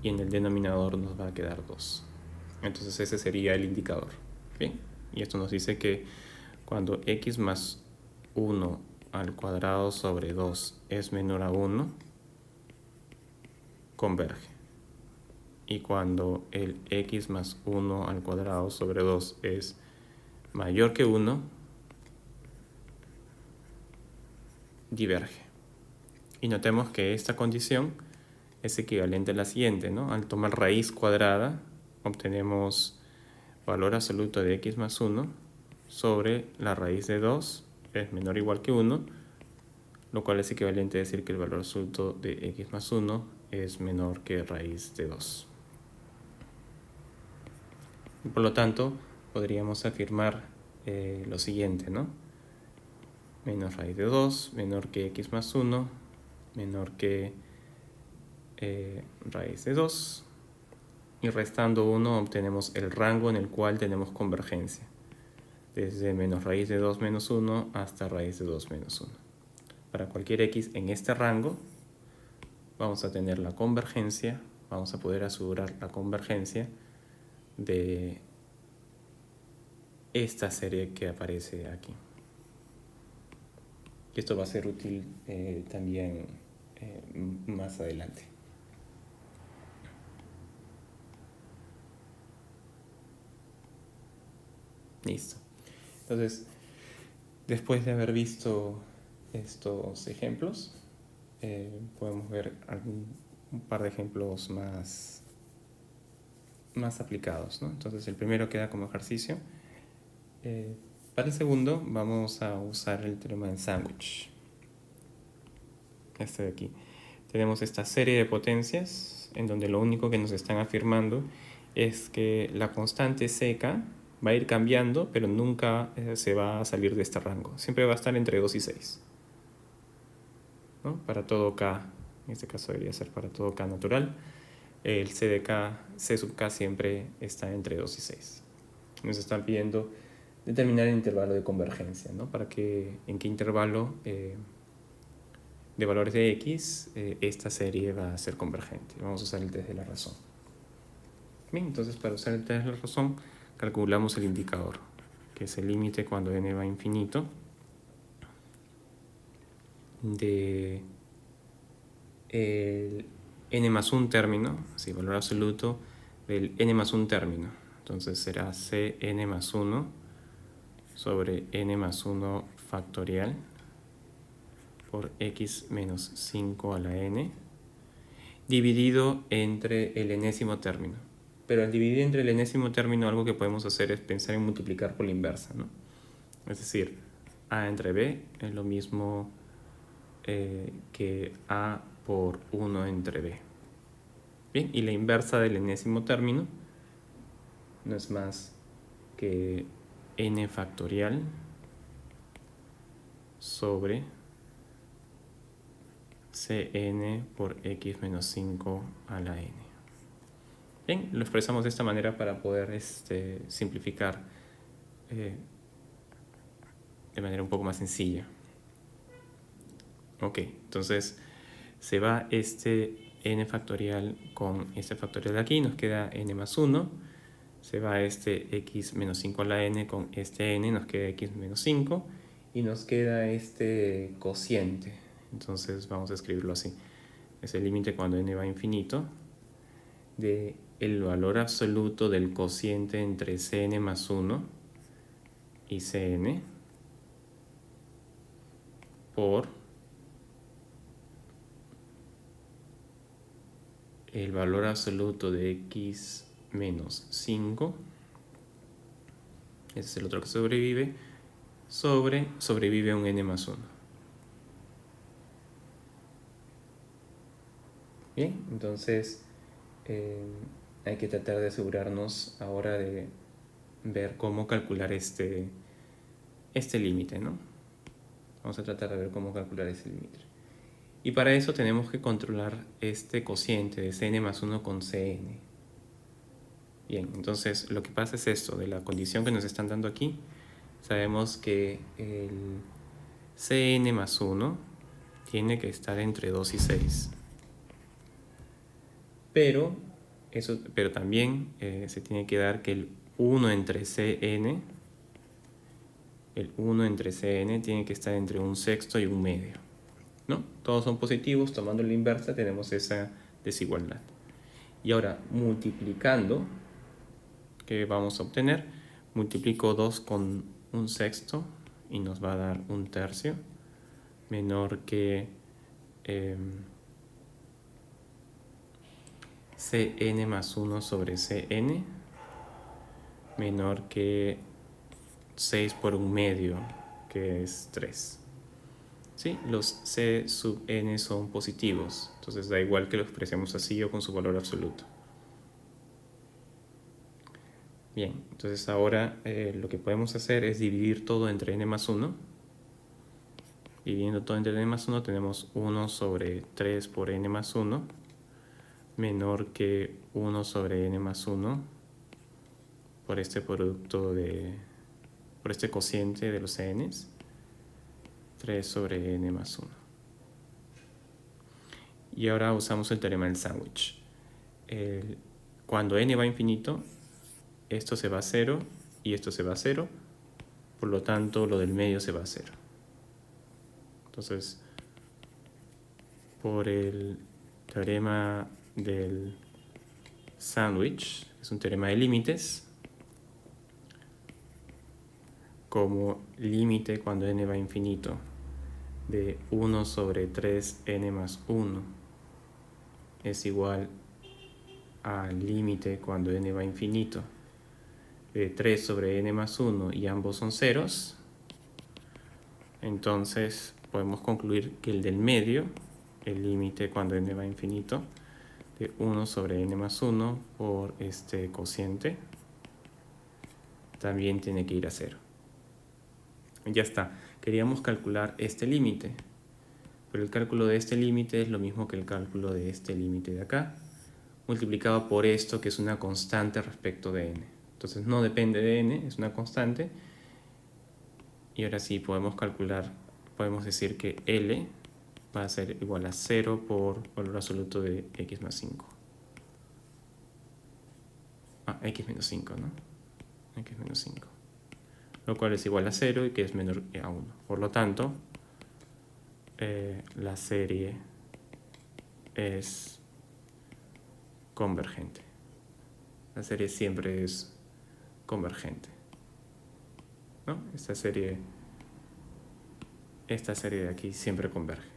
y en el denominador nos va a quedar 2. Entonces ese sería el indicador. Bien, y esto nos dice que cuando x más 1 al cuadrado sobre 2 es menor a 1, converge. Y cuando el x más 1 al cuadrado sobre 2 es mayor que 1, diverge. Y notemos que esta condición es equivalente a la siguiente, ¿no? Al tomar raíz cuadrada, obtenemos valor absoluto de x más 1 sobre la raíz de 2 es menor o igual que 1, lo cual es equivalente a decir que el valor absoluto de x más 1 es menor que raíz de 2. Y por lo tanto, podríamos afirmar lo siguiente, ¿no? Menos raíz de 2, menor que x más 1, menor que raíz de 2. Y restando 1 obtenemos el rango en el cual tenemos convergencia. Desde menos raíz de 2 menos 1 hasta raíz de 2 menos 1. Para cualquier x en este rango, vamos a tener la convergencia, vamos a poder asegurar la convergencia de esta serie que aparece aquí. Y esto va a ser útil también más adelante. Listo. Entonces, después de haber visto estos ejemplos, podemos ver un par de ejemplos más aplicados, ¿no? Entonces, el primero queda como ejercicio. Para el segundo vamos a usar el teorema del sándwich. Este de aquí. Tenemos esta serie de potencias en donde lo único que nos están afirmando es que la constante seca va a ir cambiando, pero nunca se va a salir de este rango. Siempre va a estar entre 2 y 6. ¿No? Para todo k, en este caso debería ser para todo k natural, el c de k, c sub k siempre está entre 2 y 6. Nos están pidiendo determinar el intervalo de convergencia, ¿no? Para que en qué intervalo de valores de x esta serie va a ser convergente. Vamos a usar el test de la razón. Bien, entonces para usar el test de la razón calculamos el indicador, que es el límite cuando n va a infinito de el n más un término, así valor absoluto del n más un término. Entonces será cn más 1 sobre n más 1 factorial por x menos 5 a la n dividido entre el enésimo término. Pero al dividir entre el enésimo término, algo que podemos hacer es pensar en multiplicar por la inversa, ¿no? Es decir, a entre b es lo mismo que a por 1 entre b. Bien, y la inversa del enésimo término no es más que n factorial sobre cn por x menos 5 a la n. Bien, lo expresamos de esta manera para poder simplificar de manera un poco más sencilla. Ok, entonces se va este n factorial con este factorial de aquí, nos queda n más 1. Se va este x menos 5 a la n con este n, nos queda x menos 5. Y nos queda este cociente. Entonces vamos a escribirlo así. Es el límite cuando n va a infinito de el valor absoluto del cociente entre cn más 1 y cn por el valor absoluto de x menos 5, ese es el otro que sobrevive, sobrevive un n más 1. Bien, entonces hay que tratar de asegurarnos ahora de ver cómo calcular este límite, ¿no? Vamos a tratar de ver cómo calcular ese límite. Y para eso tenemos que controlar este cociente de cn más 1 con cn. Bien, entonces lo que pasa es esto, de la condición que nos están dando aquí, sabemos que el cn más 1 tiene que estar entre 2 y 6. Pero también se tiene que dar que el 1 entre cn tiene que estar entre un sexto y un medio, ¿no? Todos son positivos, tomando la inversa tenemos esa desigualdad. Y ahora, multiplicando, ¿qué vamos a obtener? Multiplico 2 con un sexto y nos va a dar un tercio, menor que Cn más 1 sobre Cn menor que 6 por un medio, que es 3. ¿Sí? Los C sub n son positivos, entonces da igual que lo expresemos así o con su valor absoluto. Bien, entonces ahora lo que podemos hacer es dividir todo entre n más 1. Dividiendo todo entre n más 1 tenemos 1 sobre 3 por n más 1 menor que 1 sobre n más 1 por este producto por este cociente de los n's, 3 sobre n más 1. Y ahora usamos el teorema del sándwich. Cuando n va a infinito, esto se va a 0 y esto se va a 0, por lo tanto lo del medio se va a 0. Entonces, por el teorema del sándwich, es un teorema de límites, como límite cuando n va a infinito de 1 sobre 3n más 1 es igual al límite cuando n va a infinito de 3 sobre n más 1 y ambos son ceros, entonces podemos concluir que el del medio, el límite cuando n va a infinito, de 1 sobre n más 1 por este cociente, también tiene que ir a 0. Ya está. Queríamos calcular este límite, pero el cálculo de este límite es lo mismo que el cálculo de este límite de acá, multiplicado por esto que es una constante respecto de n. Entonces no depende de n, es una constante. Y ahora sí podemos calcular, podemos decir que L va a ser igual a 0 por valor absoluto de x más 5. X menos 5, ¿no? X menos 5. Lo cual es igual a 0 y que es menor que a 1. Por lo tanto, la serie es convergente. La serie siempre es convergente, ¿no? Esta serie de aquí siempre converge.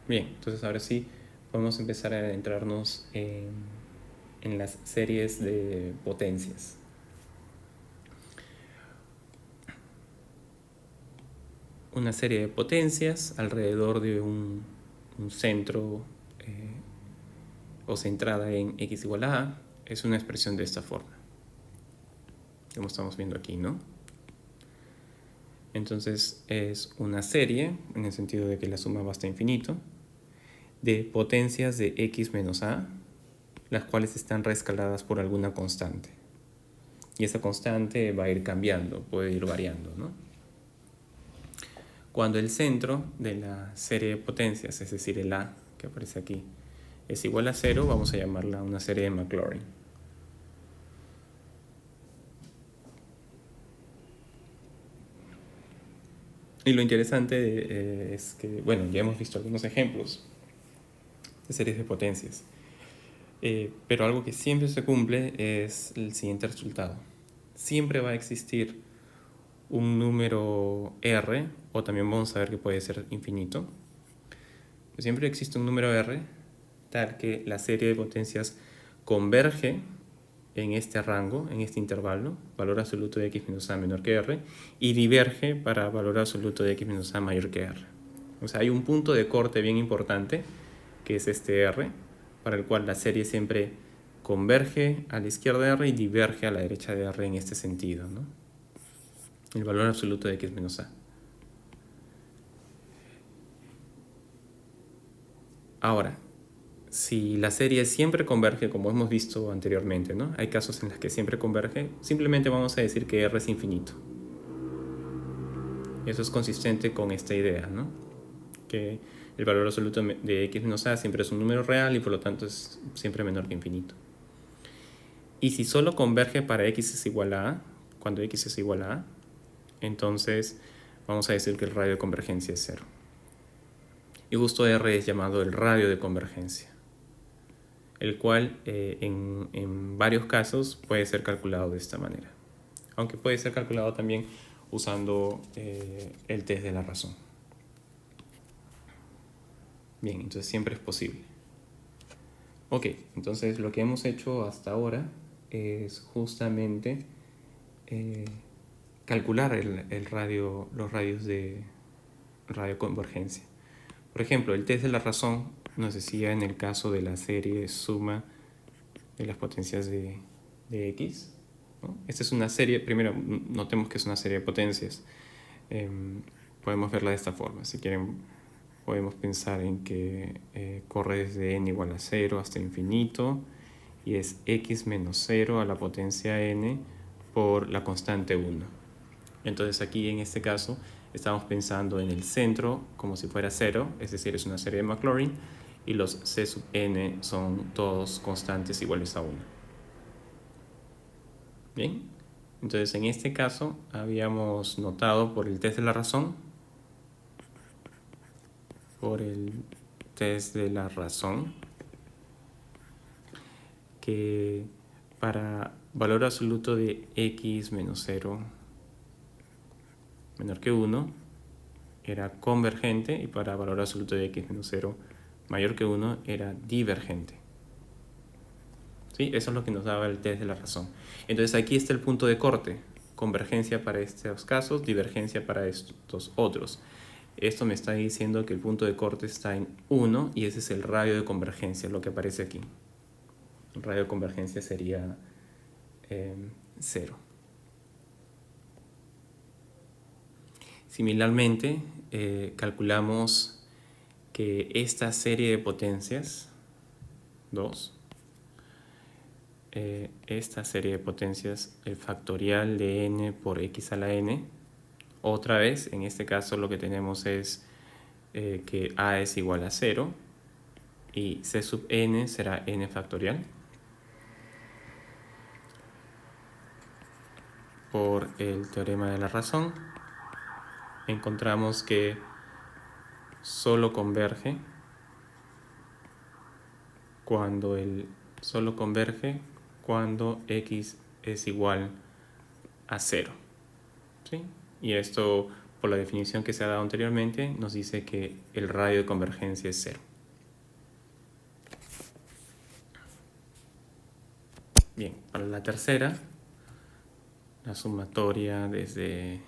Bien, entonces ahora sí podemos empezar a adentrarnos en las series de potencias. Una serie de potencias alrededor de un centro o centrada en x igual a a es una expresión de esta forma, como estamos viendo aquí, ¿no? Entonces es una serie, en el sentido de que la suma va hasta infinito, de potencias de x menos a, las cuales están reescaladas por alguna constante. Y esa constante va a ir cambiando, puede ir variando, ¿no? Cuando el centro de la serie de potencias, es decir, el a que aparece aquí, es igual a 0, vamos a llamarla una serie de Maclaurin. Y lo interesante es que, bueno, ya hemos visto algunos ejemplos de series de potencias. Pero algo que siempre se cumple es el siguiente resultado. Siempre va a existir un número R, o también vamos a ver que puede ser infinito. Pero siempre existe un número R tal que la serie de potencias converge en este rango, en este intervalo, valor absoluto de x menos a menor que R, y diverge para valor absoluto de x menos a mayor que R. O sea, hay un punto de corte bien importante, que es este R, para el cual la serie siempre converge a la izquierda de R y diverge a la derecha de R en este sentido, ¿no? El valor absoluto de x menos a. Ahora, si la serie siempre converge, como hemos visto anteriormente, ¿no? Hay casos en los que siempre converge, simplemente vamos a decir que R es infinito. Eso es consistente con esta idea, ¿no? Que el valor absoluto de x menos a siempre es un número real y por lo tanto es siempre menor que infinito. Y si solo converge para x es igual a a, cuando x es igual a a, entonces vamos a decir que el radio de convergencia es 0. Y justo R es llamado el radio de convergencia, el cual en varios casos puede ser calculado de esta manera. aunque puede ser calculado también usando el test de la razón. Bien, entonces siempre es posible. Ok, entonces lo que hemos hecho hasta ahora es justamente calcular los radios de radioconvergencia. Por ejemplo, el test de la razón nos decía en el caso de la serie suma de las potencias de X, ¿no? Esta es una serie, primero notemos que es una serie de potencias. Podemos verla de esta forma. Si quieren, podemos pensar en que corre desde n igual a 0 hasta infinito y es x menos 0 a la potencia n por la constante 1. Entonces aquí en este caso estamos pensando en el centro como si fuera 0, es decir, es una serie de Maclaurin, y los c sub n son todos constantes iguales a 1. Bien, entonces en este caso habíamos notado por el test de la razón, que para valor absoluto de x menos 0 menor que 1 era convergente y para valor absoluto de x menos 0 mayor que 1 era divergente. ¿Sí? Eso es lo que nos daba el test de la razón. Entonces aquí está el punto de corte. Convergencia para estos casos, divergencia para estos otros. Esto me está diciendo que el punto de corte está en 1 y ese es el radio de convergencia, lo que aparece aquí. El radio de convergencia sería 0. Similarmente, calculamos que esta serie de potencias, 2, esta serie de potencias, el factorial de n por x a la n, otra vez, en este caso lo que tenemos es que a es igual a 0 y c sub n será n factorial por el teorema de la razón. Encontramos que solo converge cuando x es igual a 0. ¿Sí? Y esto, por la definición que se ha dado anteriormente, nos dice que el radio de convergencia es 0. Bien, para la tercera, la sumatoria desde,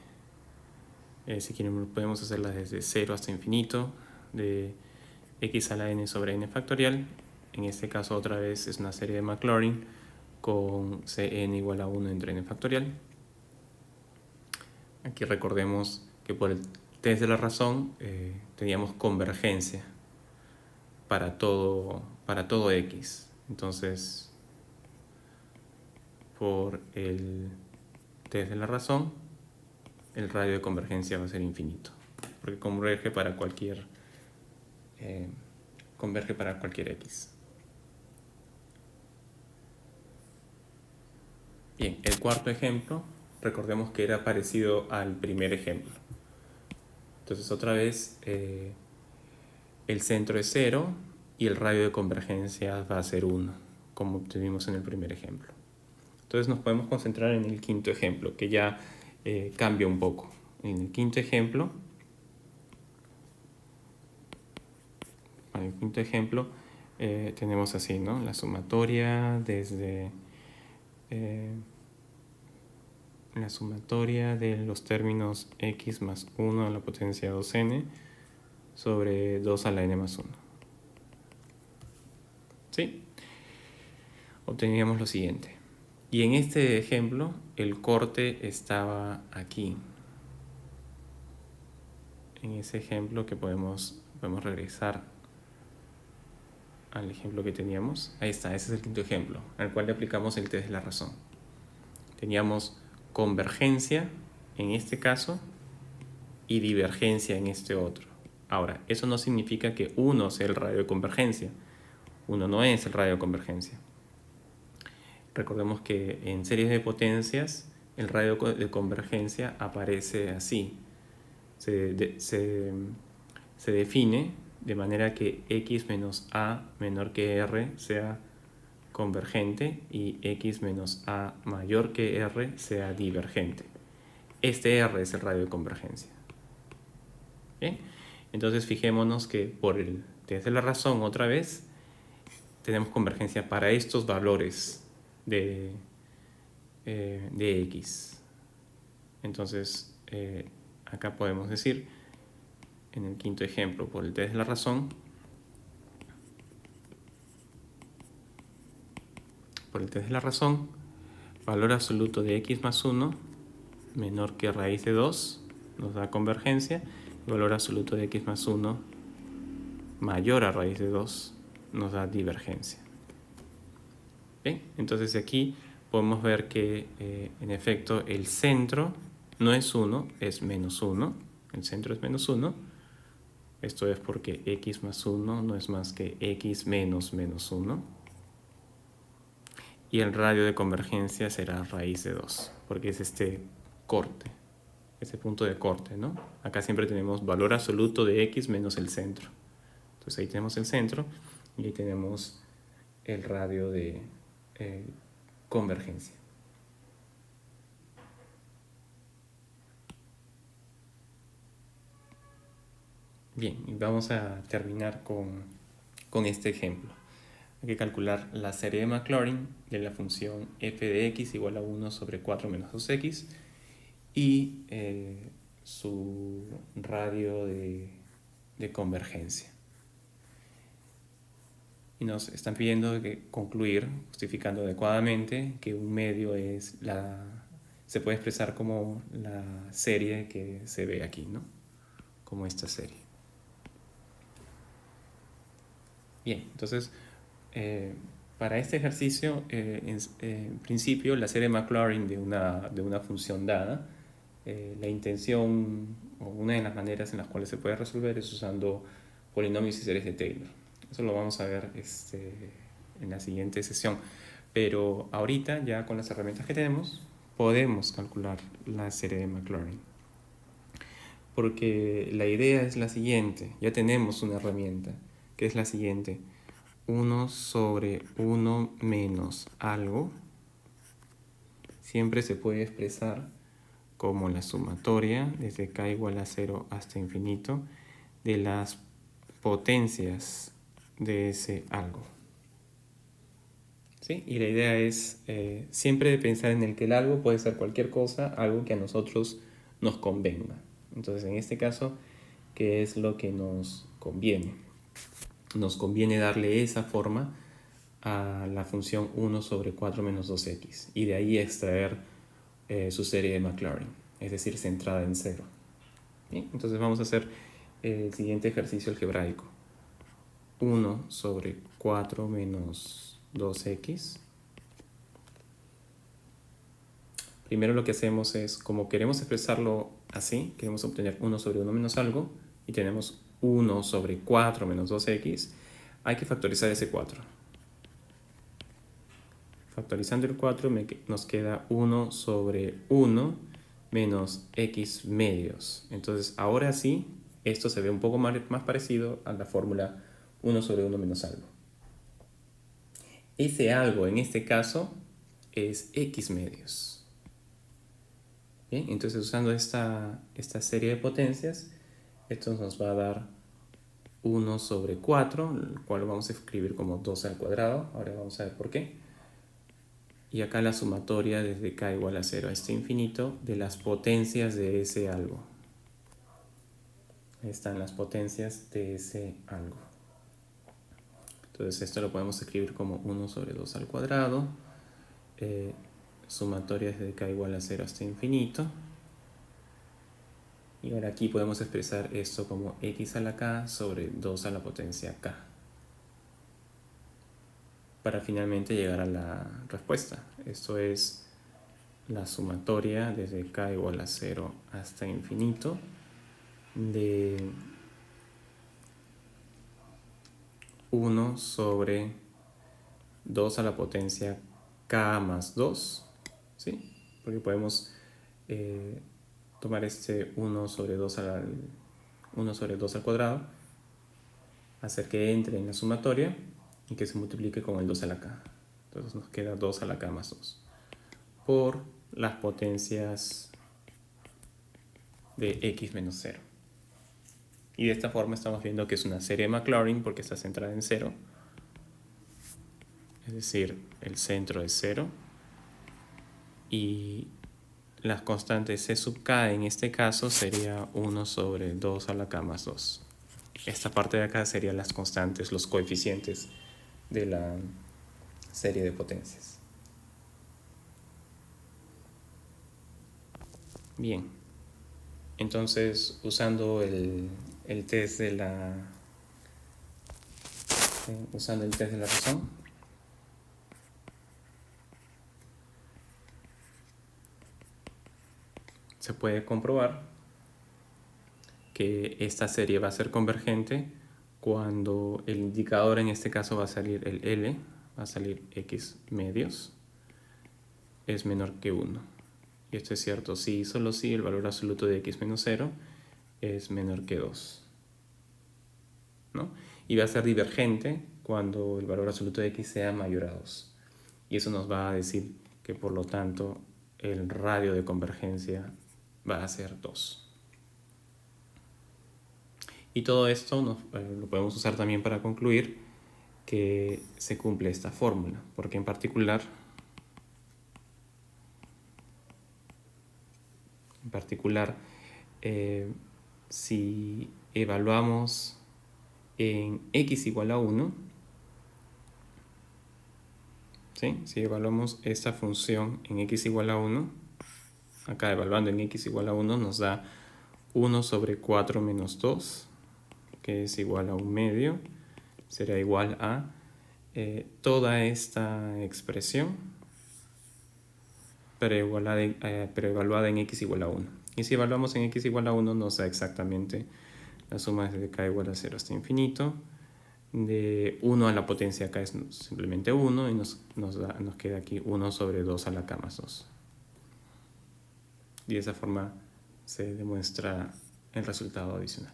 si quieren podemos hacerla desde 0 hasta infinito, de x a la n sobre n factorial. En este caso otra vez es una serie de Maclaurin con Cn igual a 1 entre n factorial. Aquí recordemos que por el test de la razón teníamos convergencia para todo x. Entonces, por el test de la razón, el radio de convergencia va a ser infinito, porque converge para cualquier x. Bien, el cuarto ejemplo, recordemos que era parecido al primer ejemplo. Entonces otra vez el centro es 0 y el radio de convergencia va a ser 1, como obtuvimos en el primer ejemplo. Entonces nos podemos concentrar en el quinto ejemplo, que ya cambia un poco. En el quinto ejemplo, tenemos así, ¿no? La sumatoria desde la sumatoria de los términos x más 1 a la potencia 2n sobre 2 a la n más 1. ¿Sí? Obteníamos lo siguiente. Y en este ejemplo, el corte estaba aquí. En ese ejemplo que podemos regresar al ejemplo que teníamos. Ahí está, ese es el quinto ejemplo, al cual le aplicamos el test de la razón. Teníamos convergencia en este caso y divergencia en este otro. Ahora, eso no significa que 1 sea el radio de convergencia. 1 no es el radio de convergencia. Recordemos que en series de potencias el radio de convergencia aparece así. Se define de manera que x menos a menor que r sea convergente y x menos a mayor que r sea divergente. Este r es el radio de convergencia. ¿Bien? Entonces fijémonos que desde la razón otra vez tenemos convergencia para estos valores de x. Entonces acá podemos decir en el quinto ejemplo por el test de la razón, valor absoluto de x más 1 menor que raíz de 2 nos da convergencia, y valor absoluto de x más 1 mayor a raíz de 2 nos da divergencia. ¿Bien? Entonces aquí podemos ver que en efecto el centro no es 1, es menos 1. El centro es menos 1. Esto es porque x más 1 no es más que x menos menos 1. Y el radio de convergencia será raíz de 2, porque es este corte, este punto de corte, ¿no? Acá siempre tenemos valor absoluto de x menos el centro. Entonces ahí tenemos el centro y ahí tenemos el radio de convergencia. Bien, y vamos a terminar con este ejemplo. Hay que calcular la serie de Maclaurin de la función f de x igual a 1 sobre 4 menos 2x y su radio de convergencia. Y nos están pidiendo que concluir, justificando adecuadamente, que un medio se puede expresar como la serie que se ve aquí, ¿no? Como esta serie. Bien, entonces, para este ejercicio, en principio, la serie Maclaurin de una función dada, la intención, o una de las maneras en las cuales se puede resolver es usando polinomios y series de Taylor. Eso lo vamos a ver en la siguiente sesión. Pero ahorita, ya con las herramientas que tenemos, podemos calcular la serie de Maclaurin. Porque la idea es la siguiente, ya tenemos una herramienta, que es la siguiente: 1 sobre 1 menos algo siempre se puede expresar como la sumatoria desde k igual a 0 hasta infinito de las potencias de ese algo. ¿Sí? Y la idea es siempre pensar en el que el algo puede ser cualquier cosa, algo que a nosotros nos convenga. Entonces, en este caso, ¿qué es lo que nos conviene? Nos conviene darle esa forma a la función 1 sobre 4 menos 2x y de ahí extraer su serie de Maclaurin, es decir, centrada en 0. Bien, entonces vamos a hacer el siguiente ejercicio algebraico. 1 sobre 4 menos 2x. Primero lo que hacemos es, como queremos expresarlo así, queremos obtener 1 sobre 1 menos algo, y tenemos 1 sobre 4 menos 2x, hay que factorizar ese 4. Factorizando el 4 nos queda 1 sobre 1 menos x medios. Entonces ahora sí, esto se ve un poco más parecido a la fórmula 1 sobre 1 menos algo. Ese algo en este caso es x medios. Bien, entonces usando esta serie de potencias, esto nos va a dar 1 sobre 4, el cual lo vamos a escribir como 2 al cuadrado. Ahora vamos a ver por qué. Y acá la sumatoria desde k igual a 0 hasta infinito de las potencias de ese algo. Ahí están las potencias de ese algo. Entonces esto lo podemos escribir como 1 sobre 2 al cuadrado. Sumatoria desde k igual a 0 hasta infinito. Y ahora aquí podemos expresar esto como x a la k sobre 2 a la potencia k, para finalmente llegar a la respuesta. Esto es la sumatoria desde k igual a 0 hasta infinito de 1 sobre 2 a la potencia k más 2, ¿sí? Porque podemos tomar este 1 sobre 2 al cuadrado, hacer que entre en la sumatoria y que se multiplique con el 2 a la k. Entonces nos queda 2 a la k más 2 por las potencias de x menos 0. Y de esta forma estamos viendo que es una serie de Maclaurin porque está centrada en 0. Es decir, el centro es 0. Y las constantes c sub k en este caso sería 1 sobre 2 a la k más 2. Esta parte de acá serían las constantes, los coeficientes de la serie de potencias. Bien, entonces usando el test de la razón, se puede comprobar que esta serie va a ser convergente cuando el indicador, en este caso va a salir el L, va a salir x medios, es menor que 1. Y esto es cierto si y solo si el valor absoluto de x menos 0 es menor que 2. ¿No? Y va a ser divergente cuando el valor absoluto de x sea mayor a 2. Y eso nos va a decir que por lo tanto el radio de convergencia va a ser 2. Y todo esto lo podemos usar también para concluir que se cumple esta fórmula, porque en particular si evaluamos en x igual a 1, ¿sí? Si evaluamos esta función en x igual a 1, acá evaluando en x igual a 1 nos da 1 sobre 4 menos 2, que es igual a 1 medio, será igual a toda esta expresión, pero evaluada en x igual a 1. Y si evaluamos en x igual a 1 nos da exactamente la suma desde k igual a 0 hasta infinito. De 1 a la potencia k es simplemente 1 y nos queda aquí 1 sobre 2 a la k más 2. Y de esa forma se demuestra el resultado adicional.